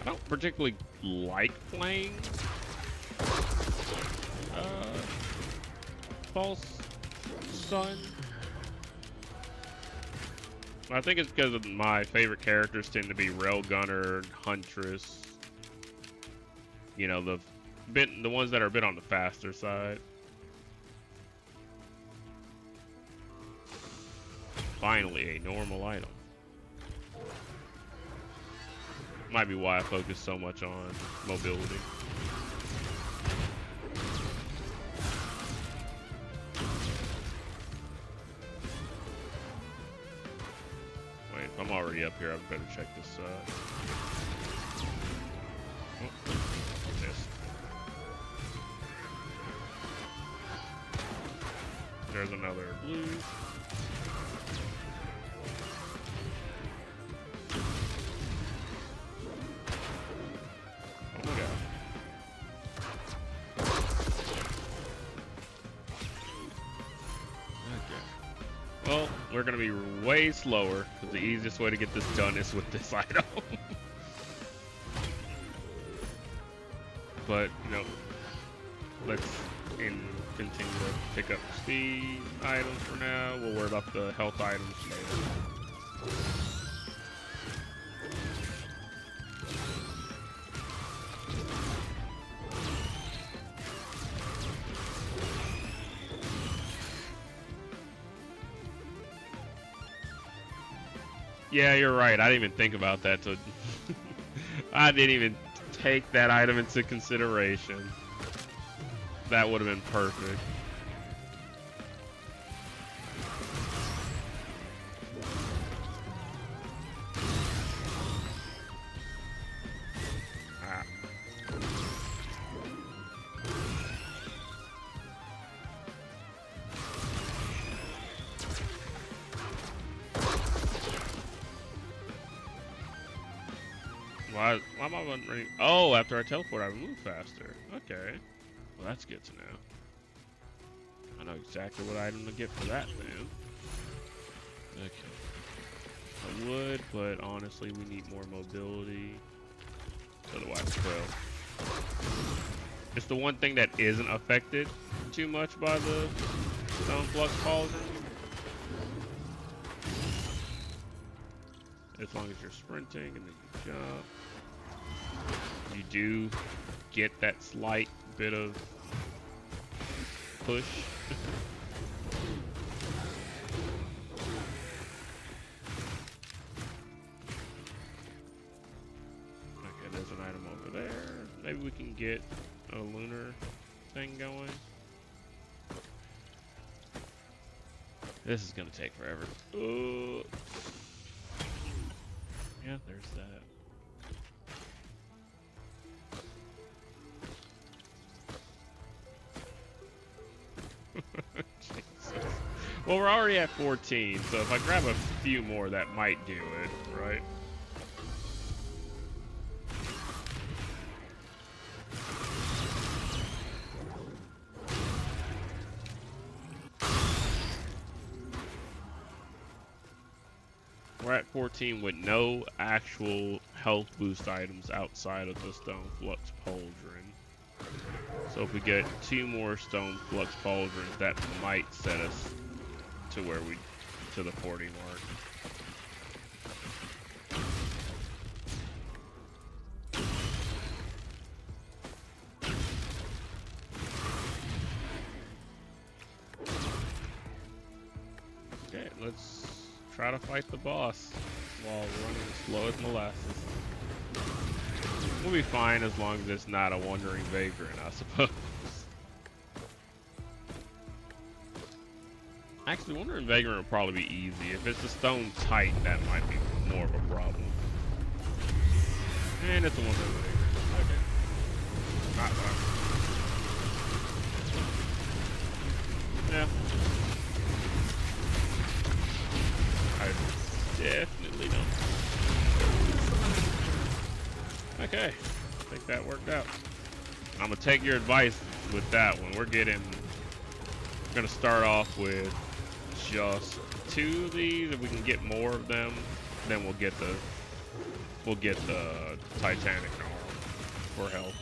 I don't particularly like playing False Sun. I think it's because of my favorite characters tend to be Railgunner, Huntress. You know, the ones that are a bit on the faster side. Finally, a normal item. Might be why I focus so much on mobility. Wait, I'm already up here. I better check this side. Oh, missed. There's another blue. Oh my god. Okay. Well, we're gonna be way slower because the easiest way to get this done is with this item. But, you know, let's continue to pick up speed items for now. We'll worry about the health items later. Yeah, you're right. I didn't even think about that. So I didn't even take that item into consideration. That would have been perfect. Ah. Why am I running? Oh, after I teleport, I move faster. Okay. Well, that's good to know. I know exactly what item to get for that, man. Okay. I would, but honestly, we need more mobility. Otherwise, well. It's the one thing that isn't affected too much by the Stone Flux Pauldron. As long as you're sprinting and then you jump. You do get that slight bit of push. Okay, there's an item over there. Maybe we can get a lunar thing going. This is gonna take forever. Yeah, there's that. Jesus. Well, we're already at 14, so if I grab a few more, that might do it, right? We're at 14 with no actual health boost items outside of the Stone Flux Pauldron. So if we get 2 more Stone Flux Pauldrons, that might set us to the 40 mark. Okay, let's try to fight the boss while running as slow as molasses. We'll be fine as long as it's not a wandering vagrant, I suppose. Actually, wandering vagrant would probably be easy. If it's a stone titan, that might be more of a problem. And it's a wandering vagrant. Okay. Not bad. Yeah. I definitely don't. Okay, I think that worked out. I'm gonna take your advice with that one. We're gonna start off with just 2 of these. If we can get more of them, then we'll get the Titanic arm for health.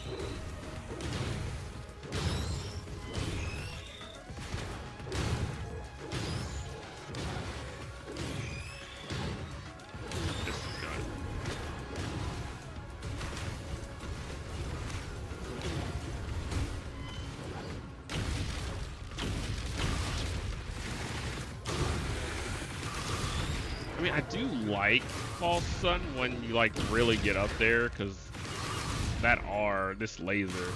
I mean, I do like False Sun when you like really get up there, because this laser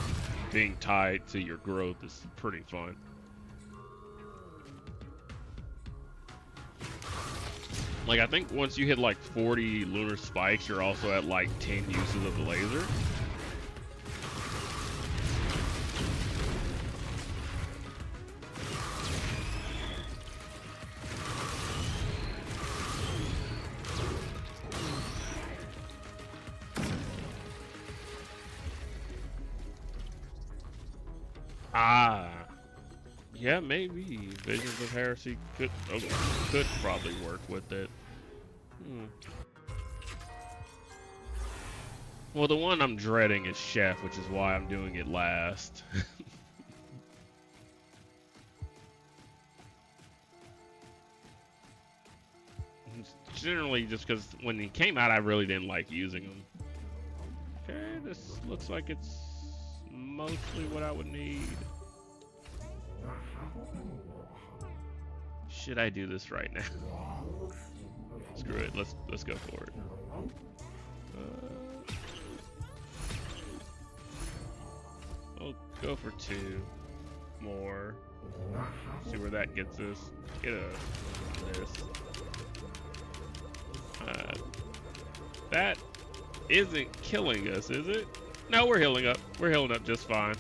being tied to your growth is pretty fun. Like, I think once you hit like 40 lunar spikes, you're also at like 10 uses of the laser. Yeah, maybe Visions of Heresy could probably work with it. Well, the one I'm dreading is Chef, which is why I'm doing it last. Generally, just because when he came out, I really didn't like using him. Okay, this looks like it's mostly what I would need. Should I do this right now? Screw it. Let's go for it. We'll go for 2 more. See where that gets us. Get this. That isn't killing us, is it? No, we're healing up. We're healing up just fine.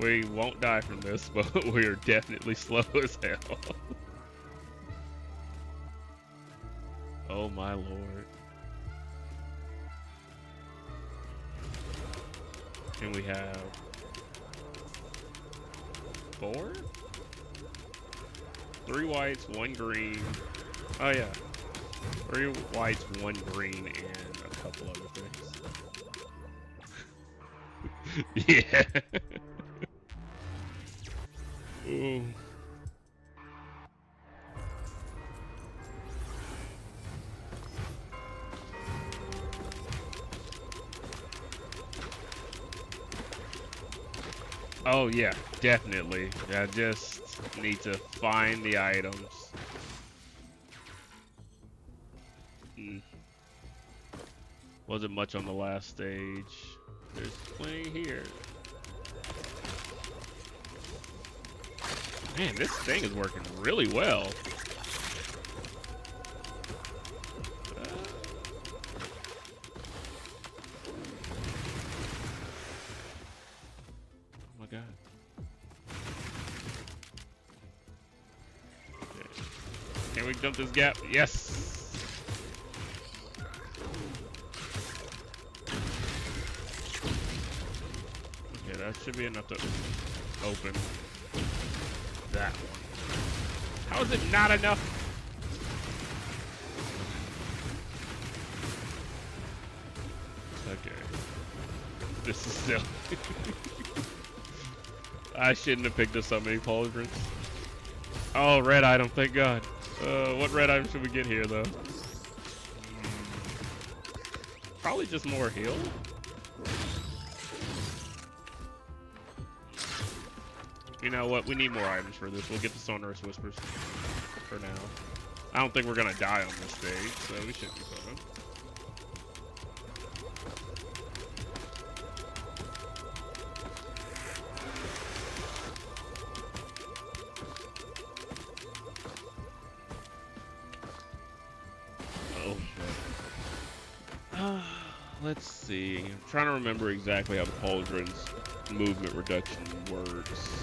We won't die from this, but we are definitely slow as hell. Oh my lord. And we have 4? 3 whites, 1 green. Oh yeah. 3 whites, 1 green, and a couple other things. Yeah. Ooh. Oh yeah, definitely. I just need to find the items. Wasn't much on the last stage. There's plenty here. Man, this thing is working really well. Oh my god. Okay. Can we jump this gap? Yes! Okay, that should be enough to open that one. How is it not enough? Okay. This is still... I shouldn't have picked up so many pauldrons. Oh, red item, thank god. What red item should we get here, though? Probably just more heal. You know what? We need more items for this. We'll get the Sonorous Whispers for now. I don't think we're gonna die on this stage, so we should be fine. Oh, let's see. I'm trying to remember exactly how Pauldron's movement reduction works.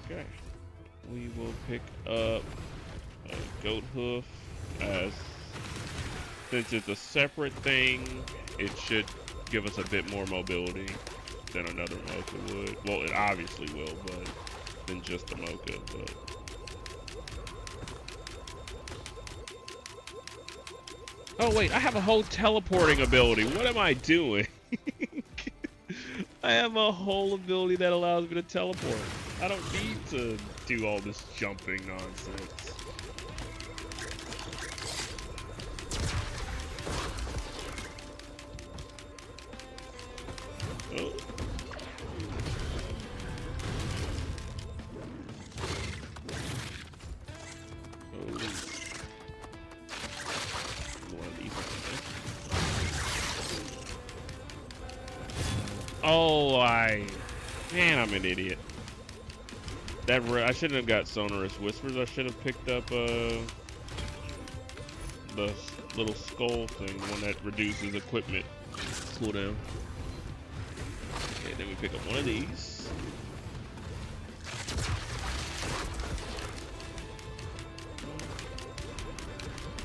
Okay. We will pick up Goat Hoof since it's a separate thing, it should give us a bit more mobility than another Mocha would. Well, it obviously will, but than just the Mocha, but. Oh wait, I have a whole teleporting ability. What am I doing? I have a whole ability that allows me to teleport. I don't need to do all this jumping nonsense. Oh, man, I'm an idiot. I shouldn't have got Sonorous Whispers. I should have picked up the little skull thing, the one that reduces equipment cooldown. Okay, then we pick up one of these.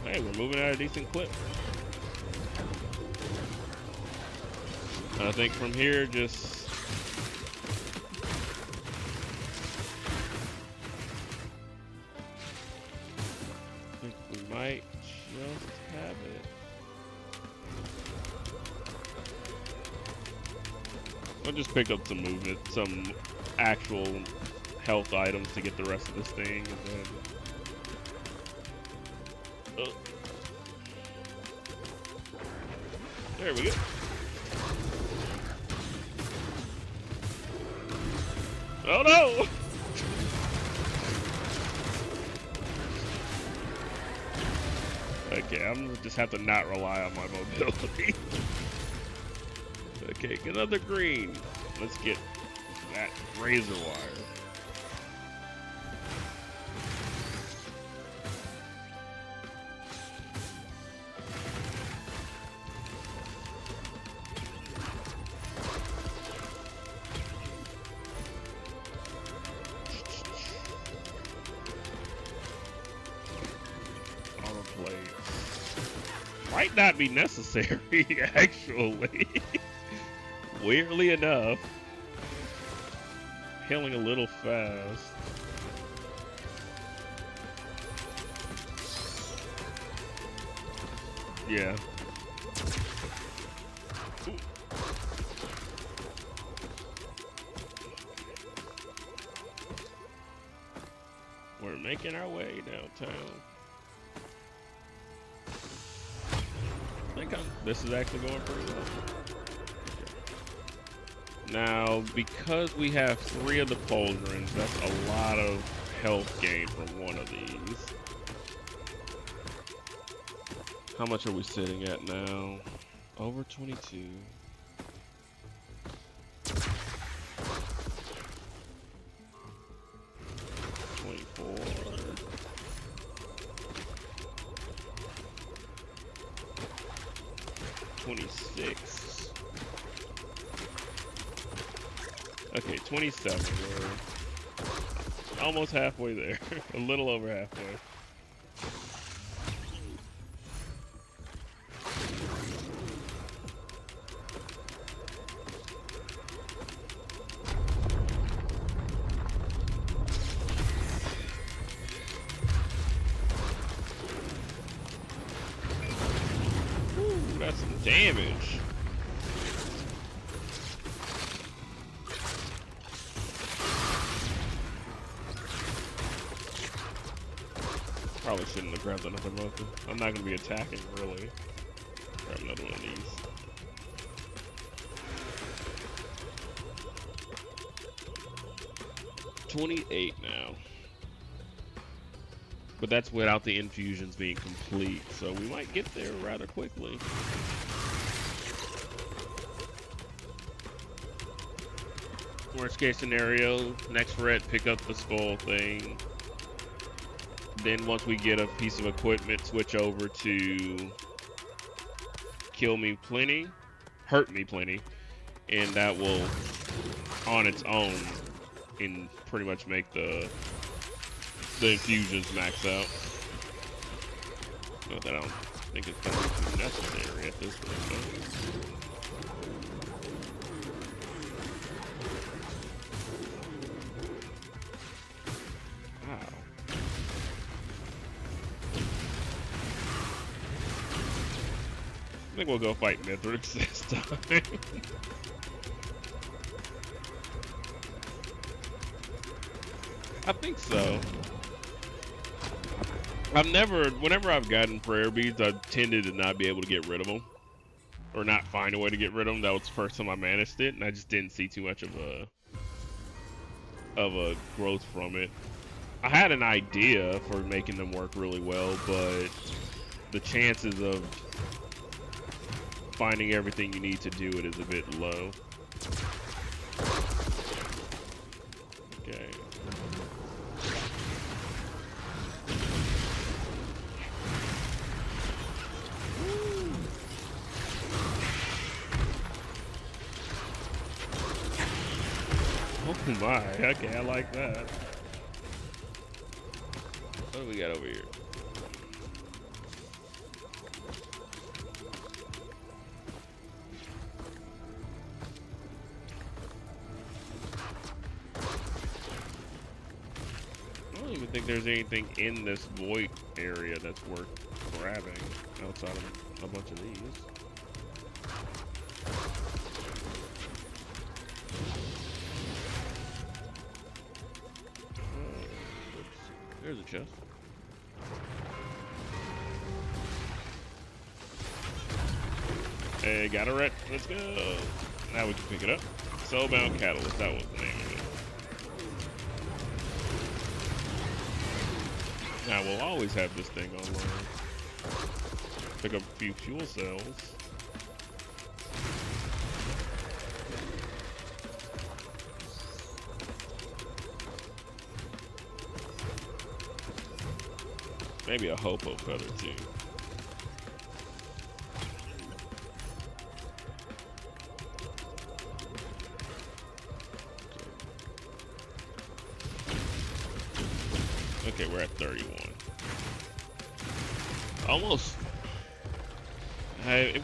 Hey, we're moving at a decent clip. And I think from here, just might just have it. I'll just pick up some movement, some actual health items to get the rest of this thing, and then. Oh. There we go. Oh no! Okay, I'm gonna just have to not rely on my mobility. Okay, get another green. Let's get that razor wire. Might not be necessary, actually. Weirdly enough. Healing a little fast. Yeah. Ooh. We're making our way downtown. This is actually going pretty well. Okay. Now, because we have 3 of the pauldrons, that's a lot of health gain from one of these. How much are we sitting at now? Over 22. Okay, 27. We're almost halfway there. A little over halfway. Ooh, that's some damage. Probably shouldn't have grabbed another mocha. I'm not going to be attacking, really. Grab another one of these. $28 now. But that's without the infusions being complete, so we might get there rather quickly. Worst case scenario, next red, pick up the skull thing. Then once we get a piece of equipment, switch over to kill me plenty, hurt me plenty, and that will, on its own, and pretty much make the infusions max out. Not that I don't think it's going to be necessary at this point. I think we'll go fight Mithrix this time. I think so. Whenever I've gotten prayer beads, I've tended to not be able to get rid of them. Or not find a way to get rid of them. That was the first time I managed it, and I just didn't see too much of a growth from it. I had an idea for making them work really well, but the chances of finding everything you need to do it is a bit low. my, okay, I like that. What do we got over here? I don't even think there's anything in this void area that's worth grabbing outside of a bunch of these. There's a chest. Hey, got a wreck. Let's go. Now we can pick it up. Soulbound Catalyst. That was the name of it. Now we'll always have this thing online. Pick up a few fuel cells. Maybe a hopo feather too. Okay, we're at 31. Almost. I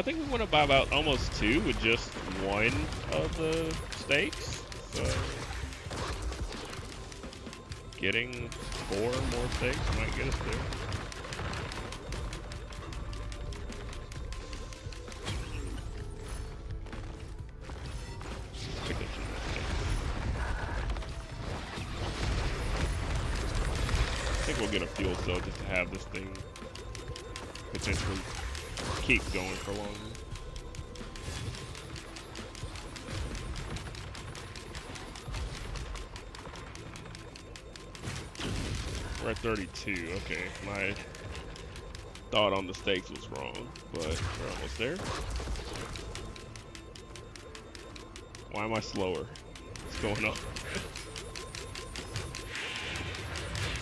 think we want to buy about almost 2 with just one of the stakes. So getting 4 more stakes might get us there. I think we'll get a fuel cell just to have this thing potentially keep going for longer. We're at 32. Okay, my thought on the stakes was wrong, but we're almost there. Why am I slower? What's going on?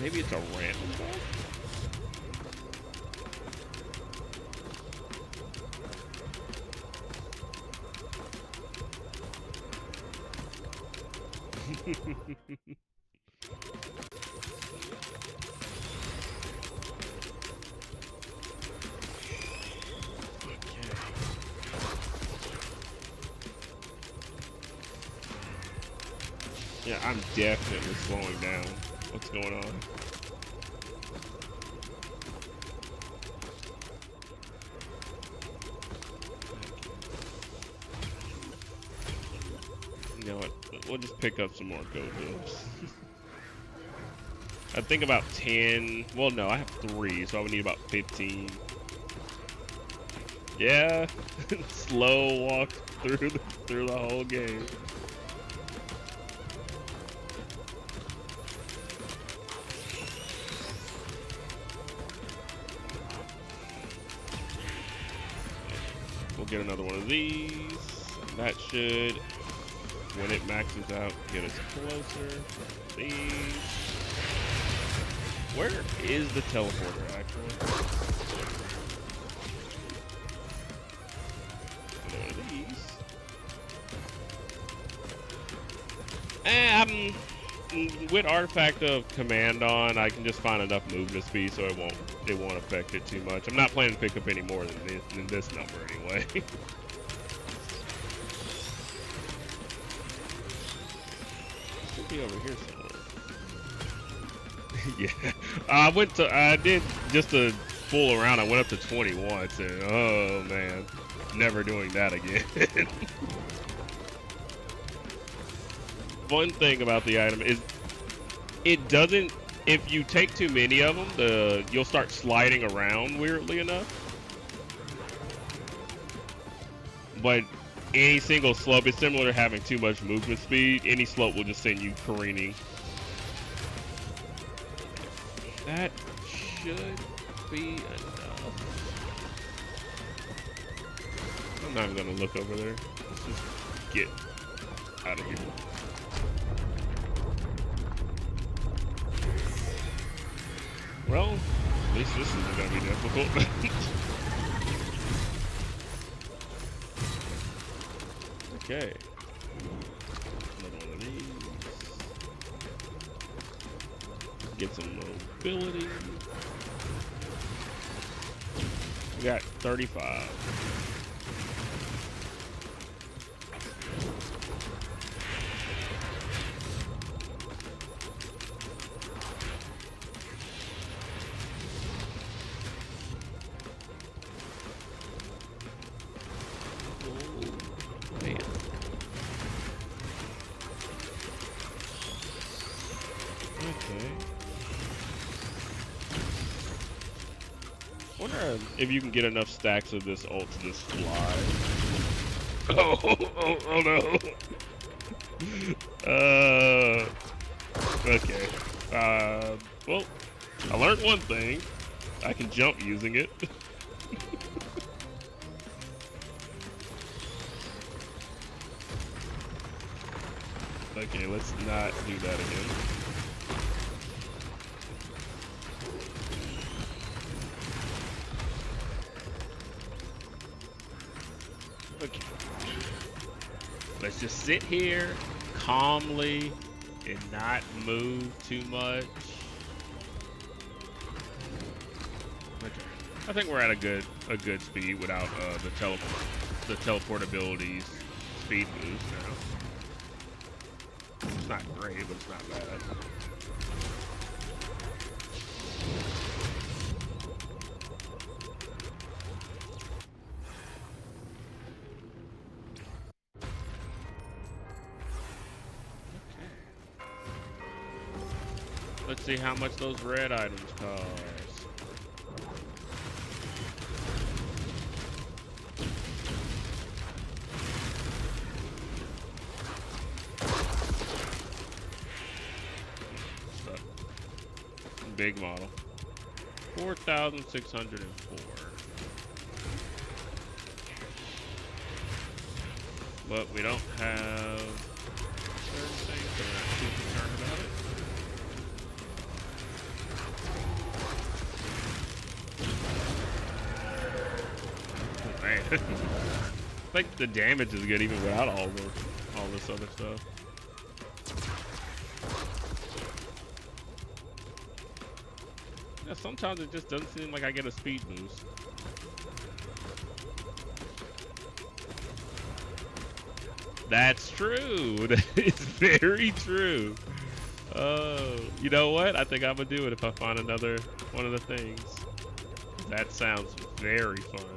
Maybe it's a random ball? Yeah, I'm definitely slowing down. What's going on? You know what? We'll just pick up some more go-gos. I think about 10. Well, no, I have 3, so I would need about 15. Yeah, slow walk through the whole game. We'll get another one of these. That should, when it maxes out, get us closer. These. Where is the teleporter, actually? One of these. With Artifact of Command on, I can just find enough movement speed so it won't affect it too much. I'm not planning to pick up any more than this number anyway. Should be over here somewhere. Yeah, I did just to fool around. I went up to 20 once, and oh man, never doing that again. One thing about the item is it doesn't, if you take too many of them, you'll start sliding around weirdly enough. But any single slope is similar to having too much movement speed. Any slope will just send you careening. That should be enough. I'm not even gonna look over there. Let's just get out of here. Well, at least this isn't gonna be difficult. Okay. Another one of these. Get some mobility. We got 35. Wonder if you can get enough stacks of this ult to just fly. Oh no. Okay. Well, I learned one thing. I can jump using it. Okay, let's not do that again. Okay. Let's just sit here calmly and not move too much. Okay. I think we're at a good speed without the teleportability's speed boost now. It's not great, but it's not bad. Let's see how much those red items cost. Big model. 4,604. But we don't have certain things, so we're not too concerned about it. Man. I think the damage is good even without all this other stuff. Yeah, sometimes it just doesn't seem like I get a speed boost. That's true. That is very true. Oh, you know what? I think I'm gonna do it if I find another one of the things. That sounds very fun.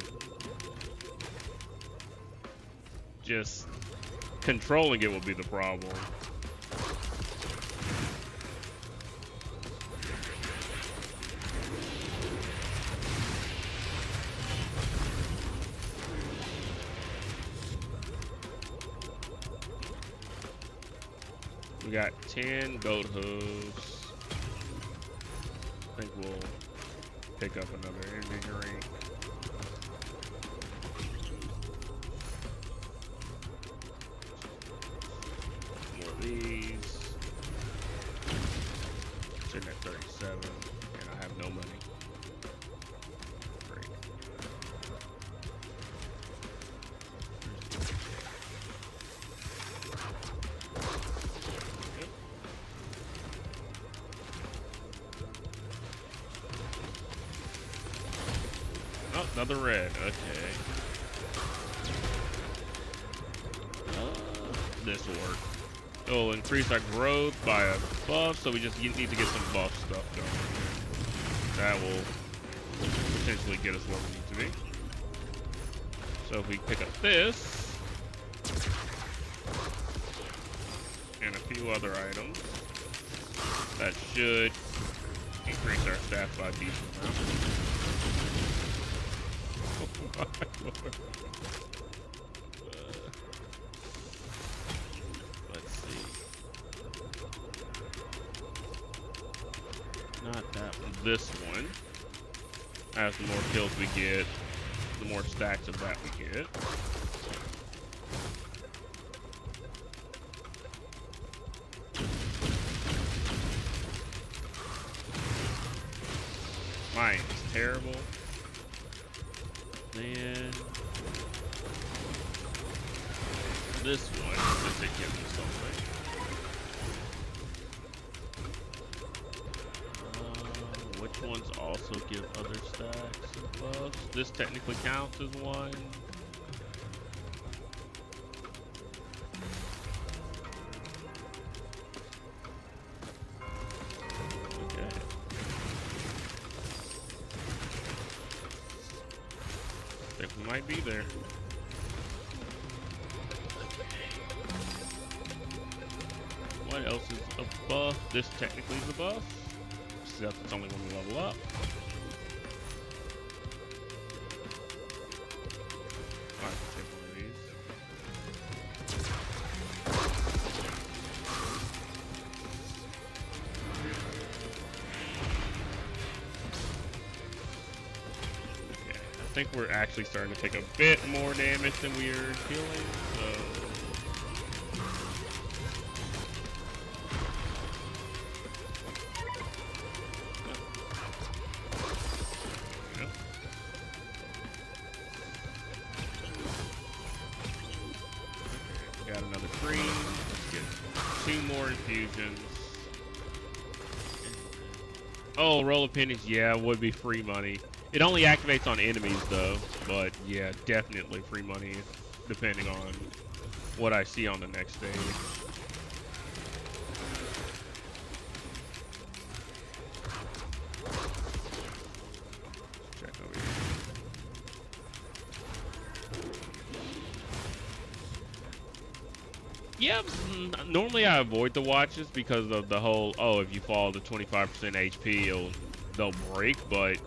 Just controlling it will be the problem. We got 10 goat hooves. I think we'll pick up another invigorate. More of these. Sitting at 37, and I have no money. Great. Oh, another red. Okay. This will work. It'll increase our growth by a buff, so we just need to get some buff stuff going. That will potentially get us where we need to be. So if we pick up this and a few other items, that should increase our stats by a decent amount. Oh my lord. Let's see. Not that one. This one. As the more kills we get, the more stacks of that we get. Mine is terrible. Then this one, just to give me something. ones also give other stacks and buffs. This technically counts as one. Okay. I think we might be there. What else is a buff? This technically is a buff. Except it's only when we level up. Alright, take one of these. Okay, I think we're actually starting to take a bit more damage than we are dealing, so... Got another green. Let's get 2 more infusions. Oh, roll of pennies. Yeah, would be free money. It only activates on enemies though, but yeah, definitely free money depending on what I see on the next stage. Check over here. Yeah, normally I avoid the watches because of the whole, oh, if you fall to 25% HP, they'll break, but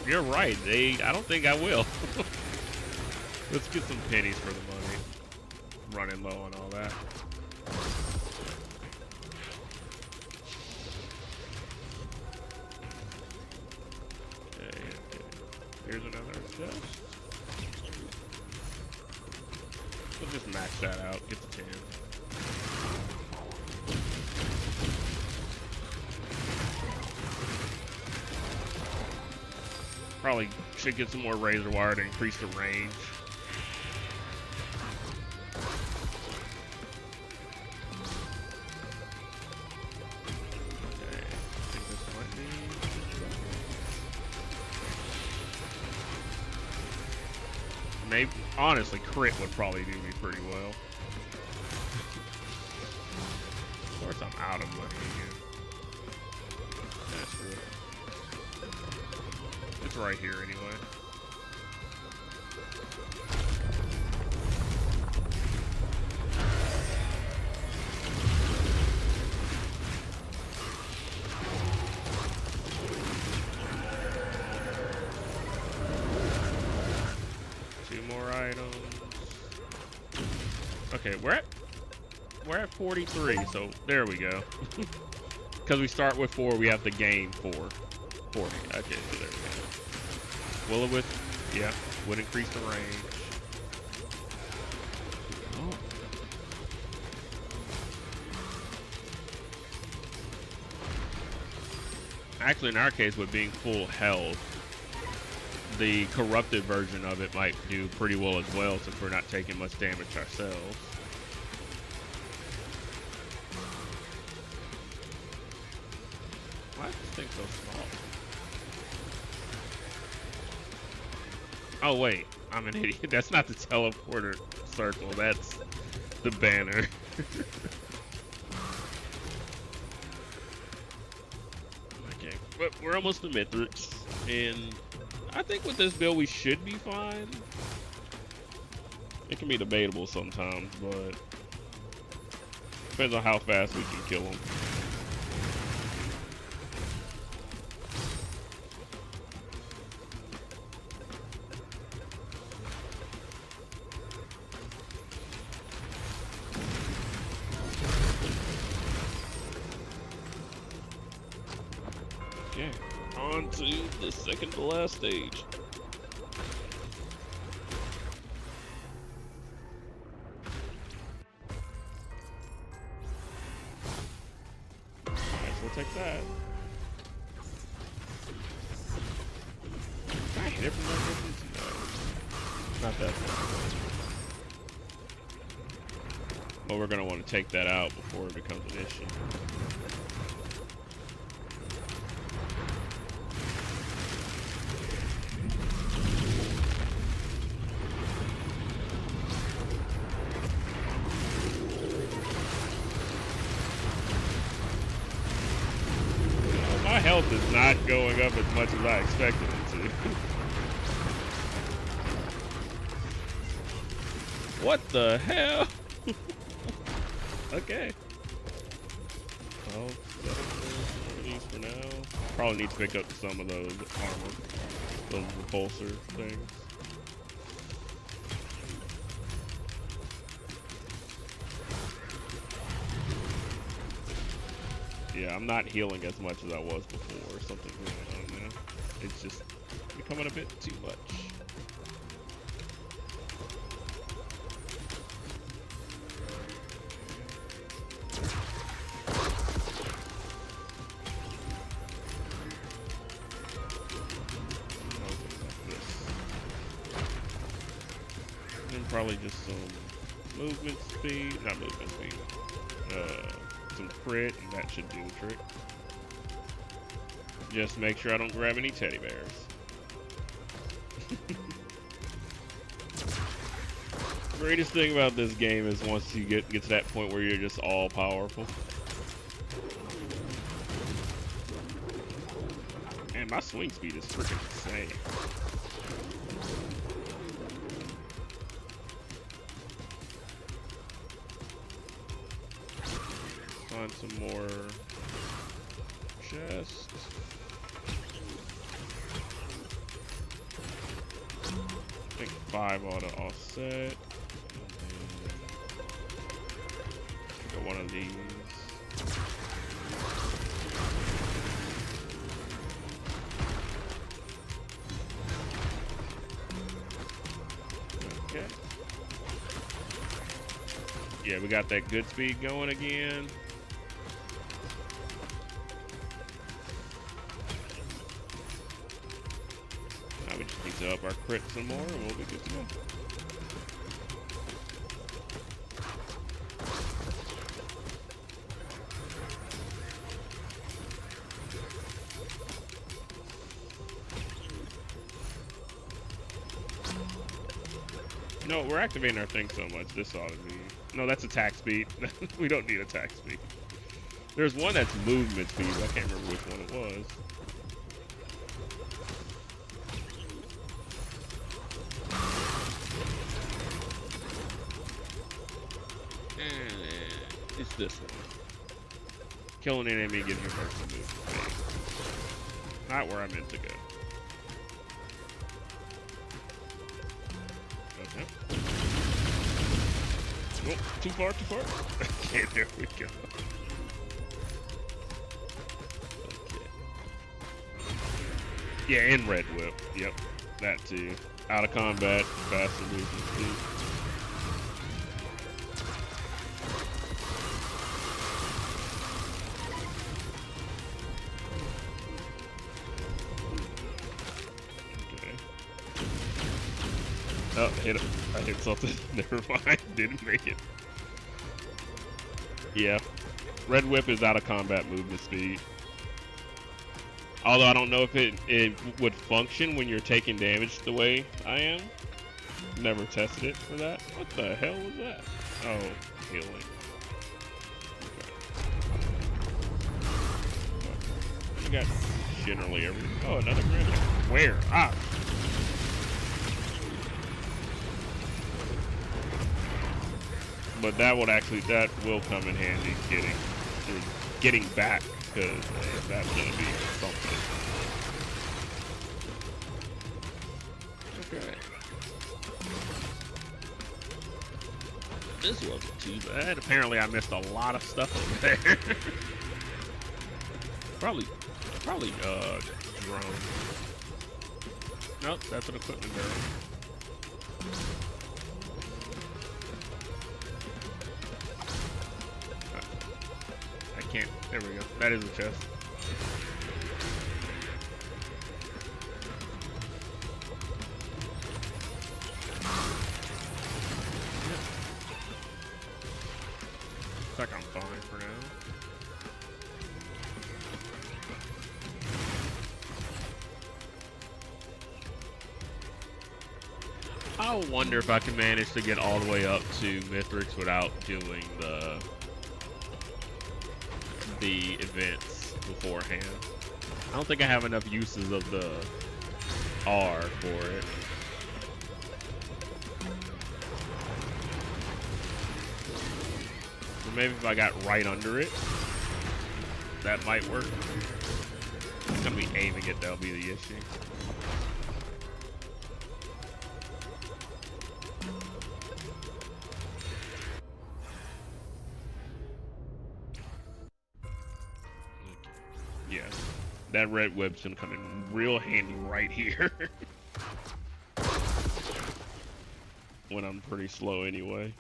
you're right. I don't think I will. Let's get some pennies for the money. Running low on all that. Okay. Here's another chest. We'll just max that out, get the 10. Probably should get some more razor wire to increase the range. Okay, I think this might be... Maybe, honestly, crit would probably do me pretty well. Of course, I'm out of money again. That's good. It's right here anyway. Items. Okay, we're at 43, so there we go. Because we start with 4, we have to gain 4. 40. Okay, so there we go. Will-o-wisp, yeah, would increase the range. Oh. Actually, in our case, with being full health, the corrupted version of it might do pretty well as well, since we're not taking much damage ourselves. Why is this thing so small? Oh wait, I'm an idiot. That's not the teleporter circle, that's the banner. Okay, but we're almost to Mithrix, and I think with this build we should be fine. It can be debatable sometimes, but depends on how fast we can kill them. Okay, on to the second to last stage. Alright, so we'll take that. Can I hit it from that distance? No. Not that far. But we're going to want to take that out before it becomes an issue. health is not going up as much as I expected it to. What the hell? Okay. Well, these for now. Probably need to pick up some of those armor, those repulsor things. Yeah, I'm not healing as much as I was before. Something's going on now. It's just becoming a bit too much. Probably just some movement speed, not movement speed, some crit, and that should do the trick. Just make sure I don't grab any teddy bears. Greatest thing about this game is once you get to that point where you're just all powerful. And my swing speed is freaking insane. Find some more chests. I think 5 ought to offset. Got one of these. Okay. Yeah, we got that good speed going again. To up our crit some more and we'll be good to go. No, we're activating our thing so much. This ought to be... No, that's attack speed. We don't need attack speed. There's one that's movement speed. I can't remember which one it was. It's this one. Killing an enemy gives you first move. Not where I meant to go. Okay. Oh, too far, too far. Okay, there we go. Okay. Yeah, and Red Whip. Yep, that too. Out of combat, faster movement speed. Oh, I hit something. Never mind. Didn't make it. Yeah. Red Whip is out of combat movement speed. Although I don't know if it would function when you're taking damage the way I am. Never tested it for that. What the hell was that? Oh, healing. Okay. You got generally everything. Oh, another grenade. Where? Ah! But that will come in handy getting back, because that's gonna be something. Okay. This wasn't too bad. Apparently I missed a lot of stuff over there. probably drone. Nope, that's an equipment barrel. Can't. There we go. That is a chest. Looks like I'm fine for now. I wonder if I can manage to get all the way up to Mithrix without doing the events beforehand. I don't think I have enough uses of the R for it. So maybe if I got right under it, that might work. It's gonna be aiming it that'll be the issue. Yeah, that red web's gonna come in real handy right here. When I'm pretty slow anyway.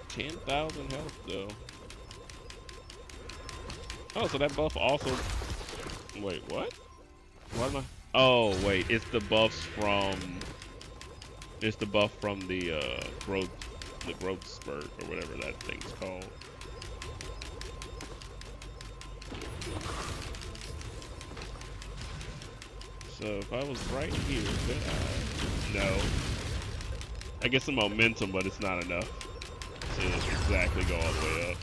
$10,000 health though. Oh, so that buff also. Wait, what? What am I? Oh, wait, it's the buffs from. It's the buff from the growth spurt or whatever that thing's called. So if I was right here, could I? No. I get some momentum, but it's not enough to exactly go all the way up.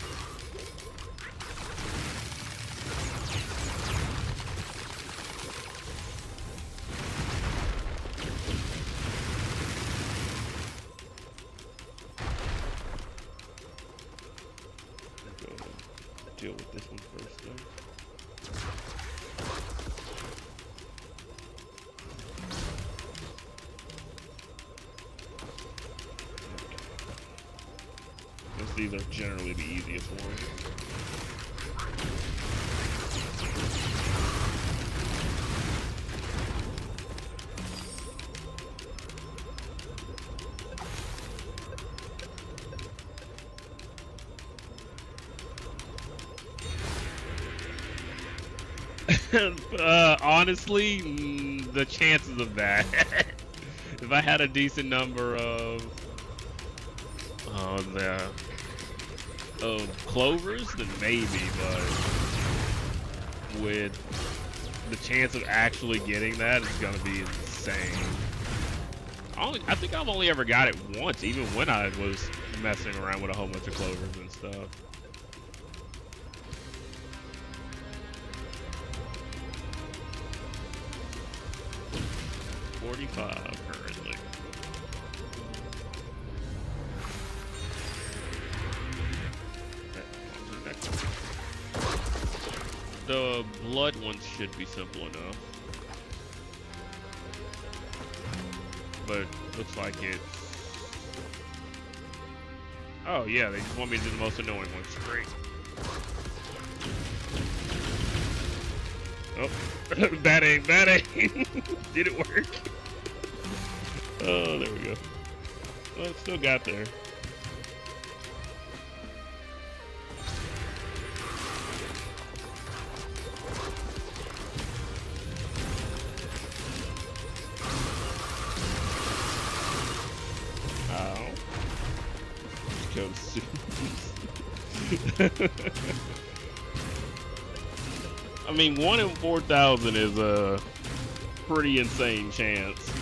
Deal with this one first, though. Since these are generally the easiest ones. Honestly, the chances of that. If I had a decent number of clovers, then maybe, but with the chance of actually getting that is gonna be insane. I think I've only ever got it once, even when I was messing around with a whole bunch of clovers and stuff. Currently. The blood ones should be simple enough. But looks like it's... Oh yeah, they just want me to do the most annoying ones. Great. Oh, bad aim, bad aim. Did it work? Oh, there we go. Well, it still got there. Ow. Go soon. I mean, 1 in 4,000 is a pretty insane chance.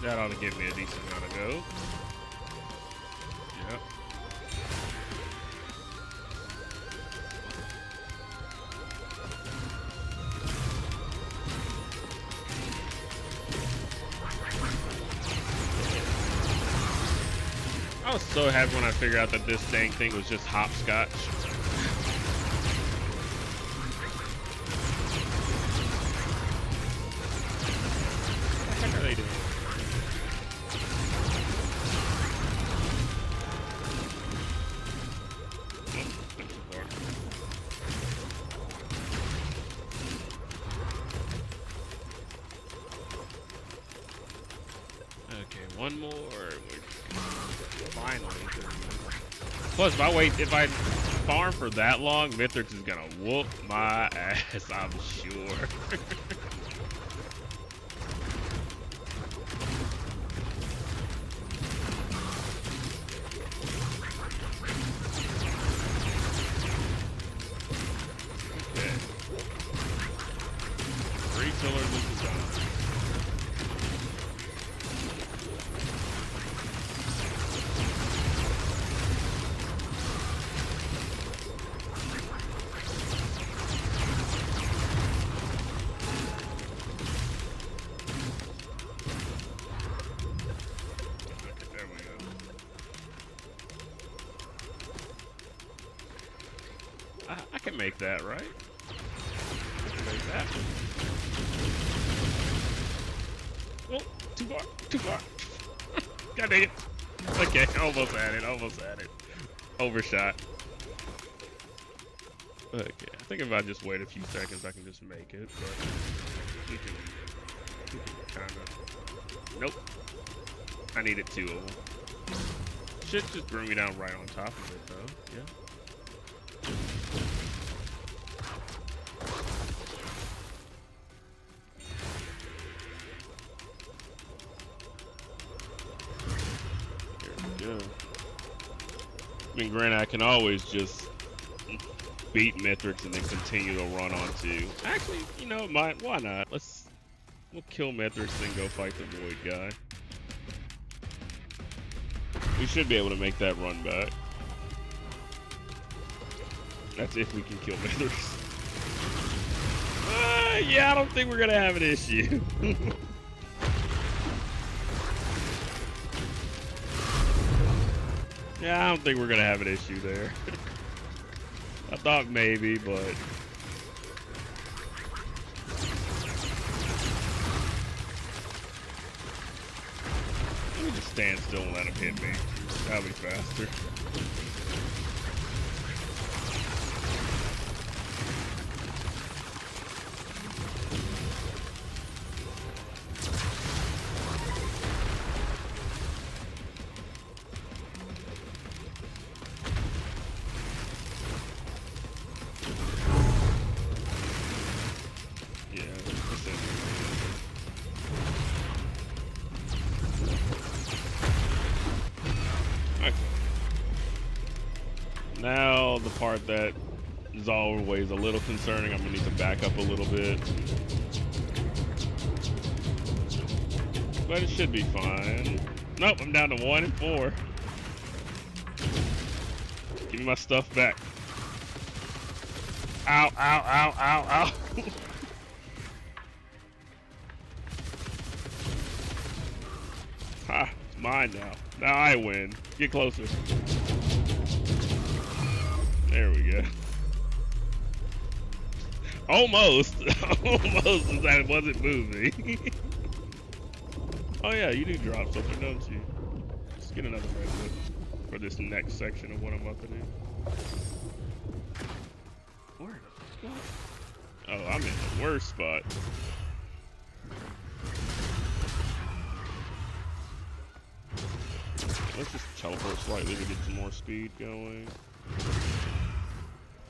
That ought to give me a decent amount of go. Yep. I was so happy when I figured out that this dang thing was just hopscotch. What the heck are they doing? Okay, one more. Finally. Plus, if I farm for that long, Mithrix is gonna whoop my ass, I'm sure. pillars is done. I can make that, right? I can make that. Oh, too far, too far. God dang it. Okay, almost had it. Overshot. Okay, I think if I just wait a few seconds, I can just make it, but we can kind of... Nope. I needed 2 of them. Should just bring me down right on top of it, though. Yeah. There we go. I mean, granted, I can always just beat Mithrix and then continue to run on 2. Actually, you know, why not? We'll kill Mithrix and go fight the Void guy. We should be able to make that run back. That's if we can kill Mithrix. Yeah, I don't think we're gonna have an issue. Yeah, I don't think we're gonna have an issue there. I thought maybe, but... Let me just stand still and let him hit me. That'll be faster. Now the part that is always a little concerning, I'm gonna need to back up a little bit. But it should be fine. Nope, I'm down to 1 and 4. Give me my stuff back. Ow, ow, ow, ow, ow. Ha, it's mine now. Now I win. Get closer. There we go. Almost. Almost as I wasn't moving. Oh yeah, you do drop something, don't you? Let's get another redwood for this next section of what I'm about to do. Where the fuck? Oh, I'm in the worst spot. Let's just teleport slightly to get some more speed going.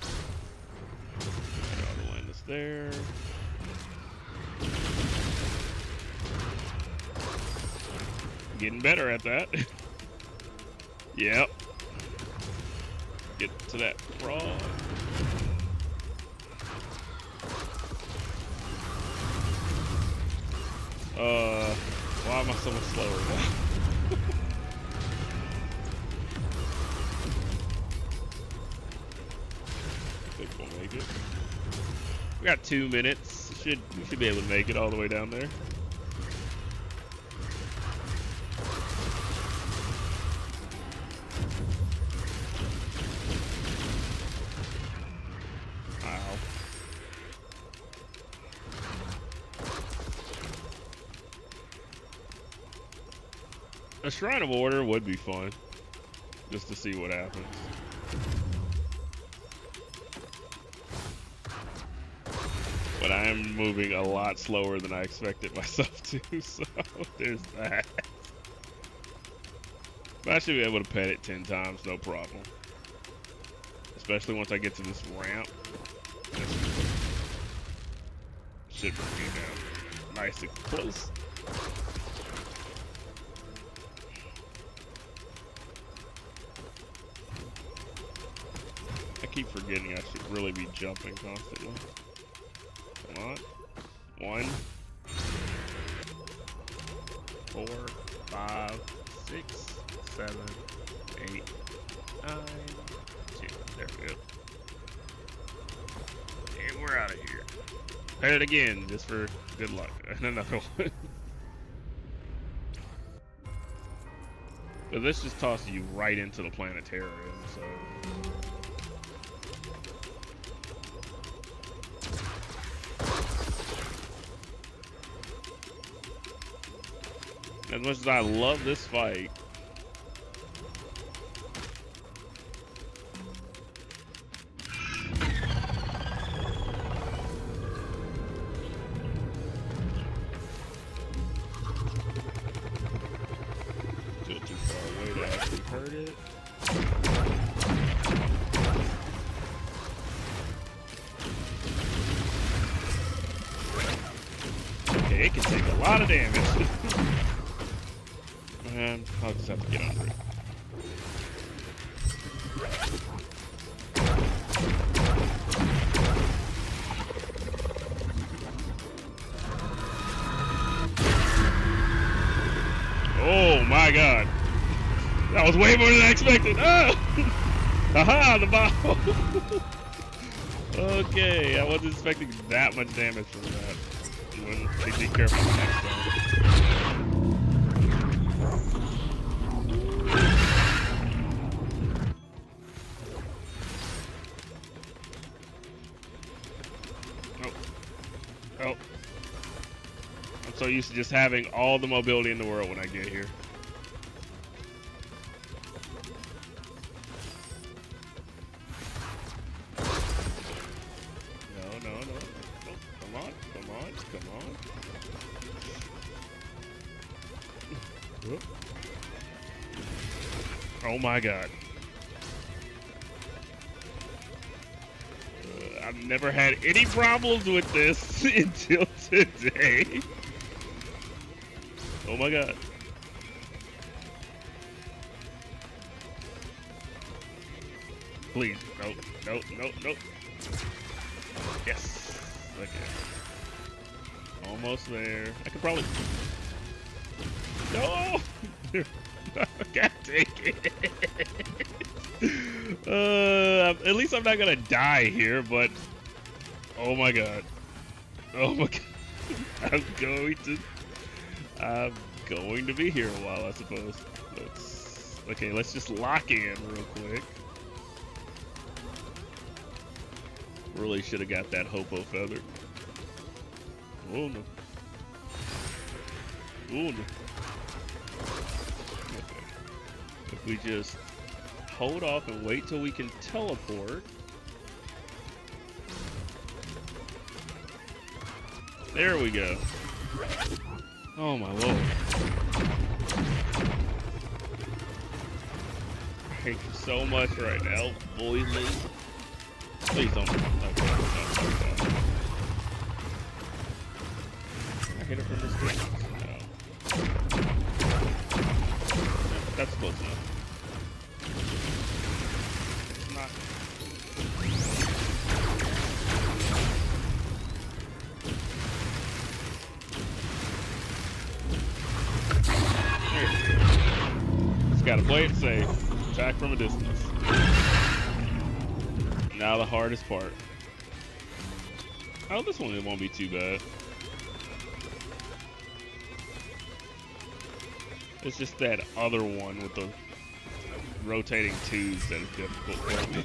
Auto land this there. Getting better at that. Yep. Get to that frog. Why am I so much slower now? I think we'll make it. We got 2 minutes. We should be able to make it all the way down there. A Shrine of Order would be fun, just to see what happens. But I am moving a lot slower than I expected myself to, so there's that. But I should be able to pet it 10 times, no problem. Especially once I get to this ramp. Should bring me down nice and close. I keep forgetting I should really be jumping constantly. Come on. 1, 4, 5, 6, 7, 8, 9, 10. There we go. And we're out of here. Hit it again, just for good luck. And another one. But this just tosses you right into the planetarium, so. As much as I love this fight, still too far away to actually hurt it. Okay, it can take a lot of damage. And I'll just have to get under it. Oh my god. That was way more than I expected. Ah! Aha, the bottle. Okay, I wasn't expecting that much damage from that. When they be careful next time. Oh. I'm so used to just having all the mobility in the world when I get here. No. Oh, come on. Oh my god. I've never had any problems with this until today. Oh my god. Please. No. Yes. Okay. Almost there. I could probably... No! God take it. At least I'm not gonna die here, but oh my god. I'm going to be here a while, I suppose. Let's just lock in real quick. Really should have got that Hopo feather. Oh no. Okay. If we just hold off and wait till we can teleport. There we go. Oh my lord. I hate you so much right now, boy. Please don't. Okay. No. I hit it from this distance. No. That's close enough. It's not. Just gotta play it safe. Attack from a distance. Now the hardest part. Oh, this one won't be too bad. It's just that other one with the rotating tubes that is difficult for me.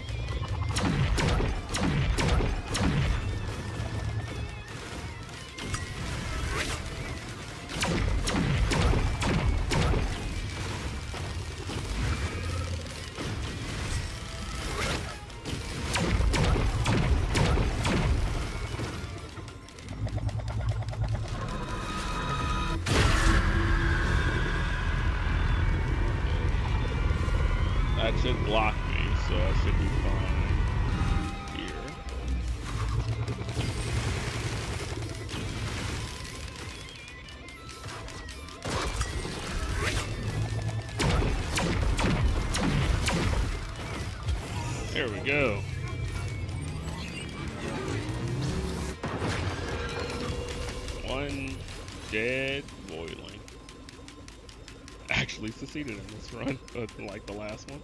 That should block me, so I should be fine here. There we go. Dead boiling. Actually succeeded in this run, like the last one.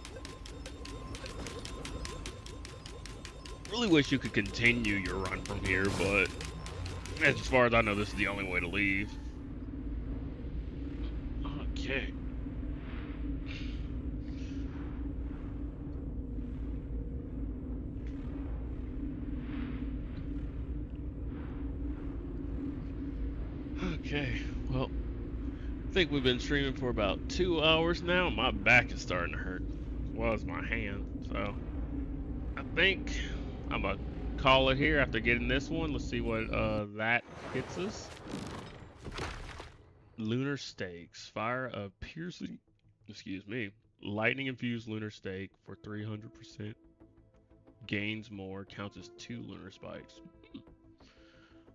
Really wish you could continue your run from here, but as far as I know, this is the only way to leave. Okay. Okay, well, I think we've been streaming for about 2 hours now. My back is starting to hurt, as well as my hand. So, I think I'm gonna call it here after getting this one. Let's see what that hits us. Lunar Stakes. Fire a piercing, excuse me, lightning infused lunar stake for 300%. Gains more, counts as 2 lunar spikes.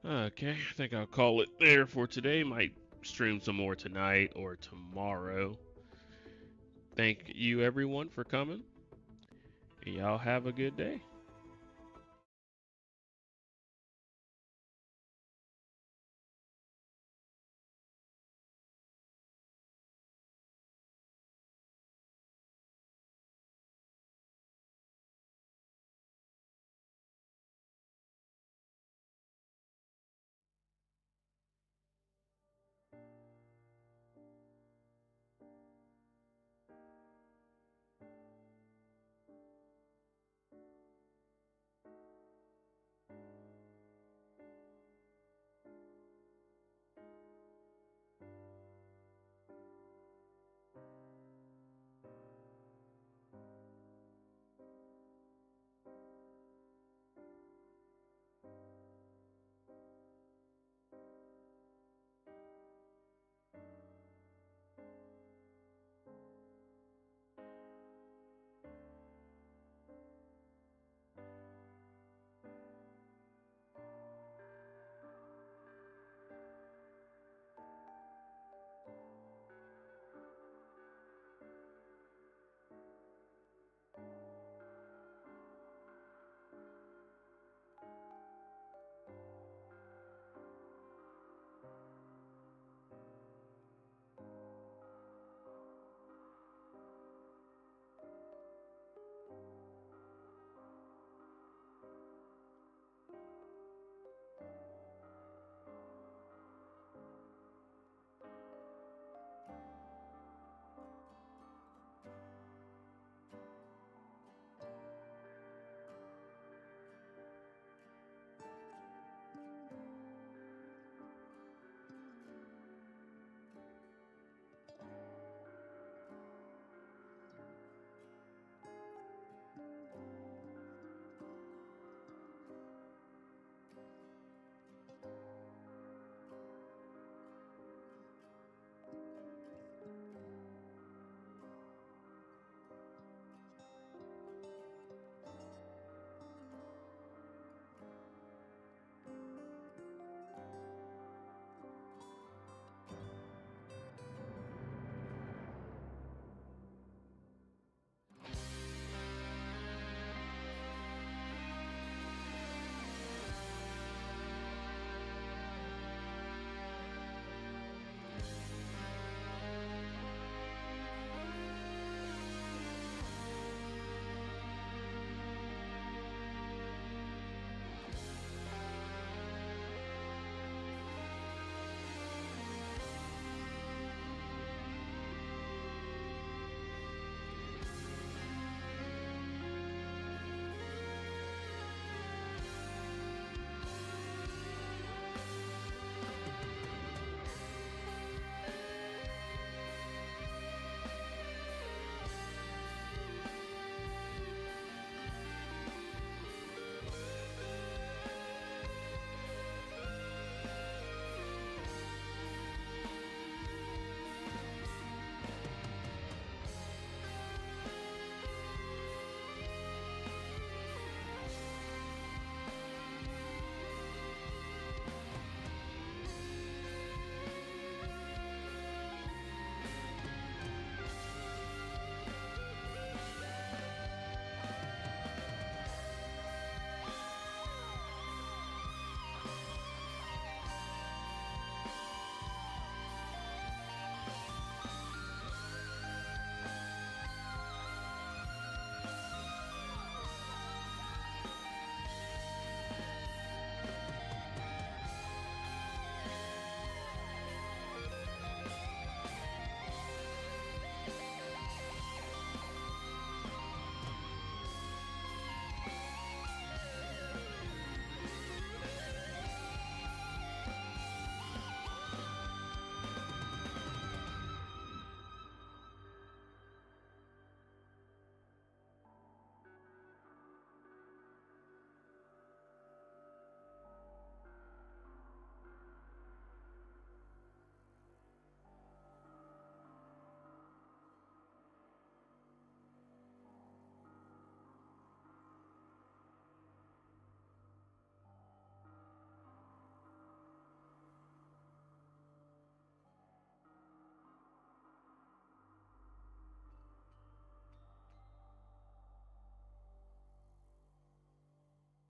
Okay, I think I'll call it there for today. Might stream some more tonight or tomorrow. Thank you everyone for coming. Y'all have a good day.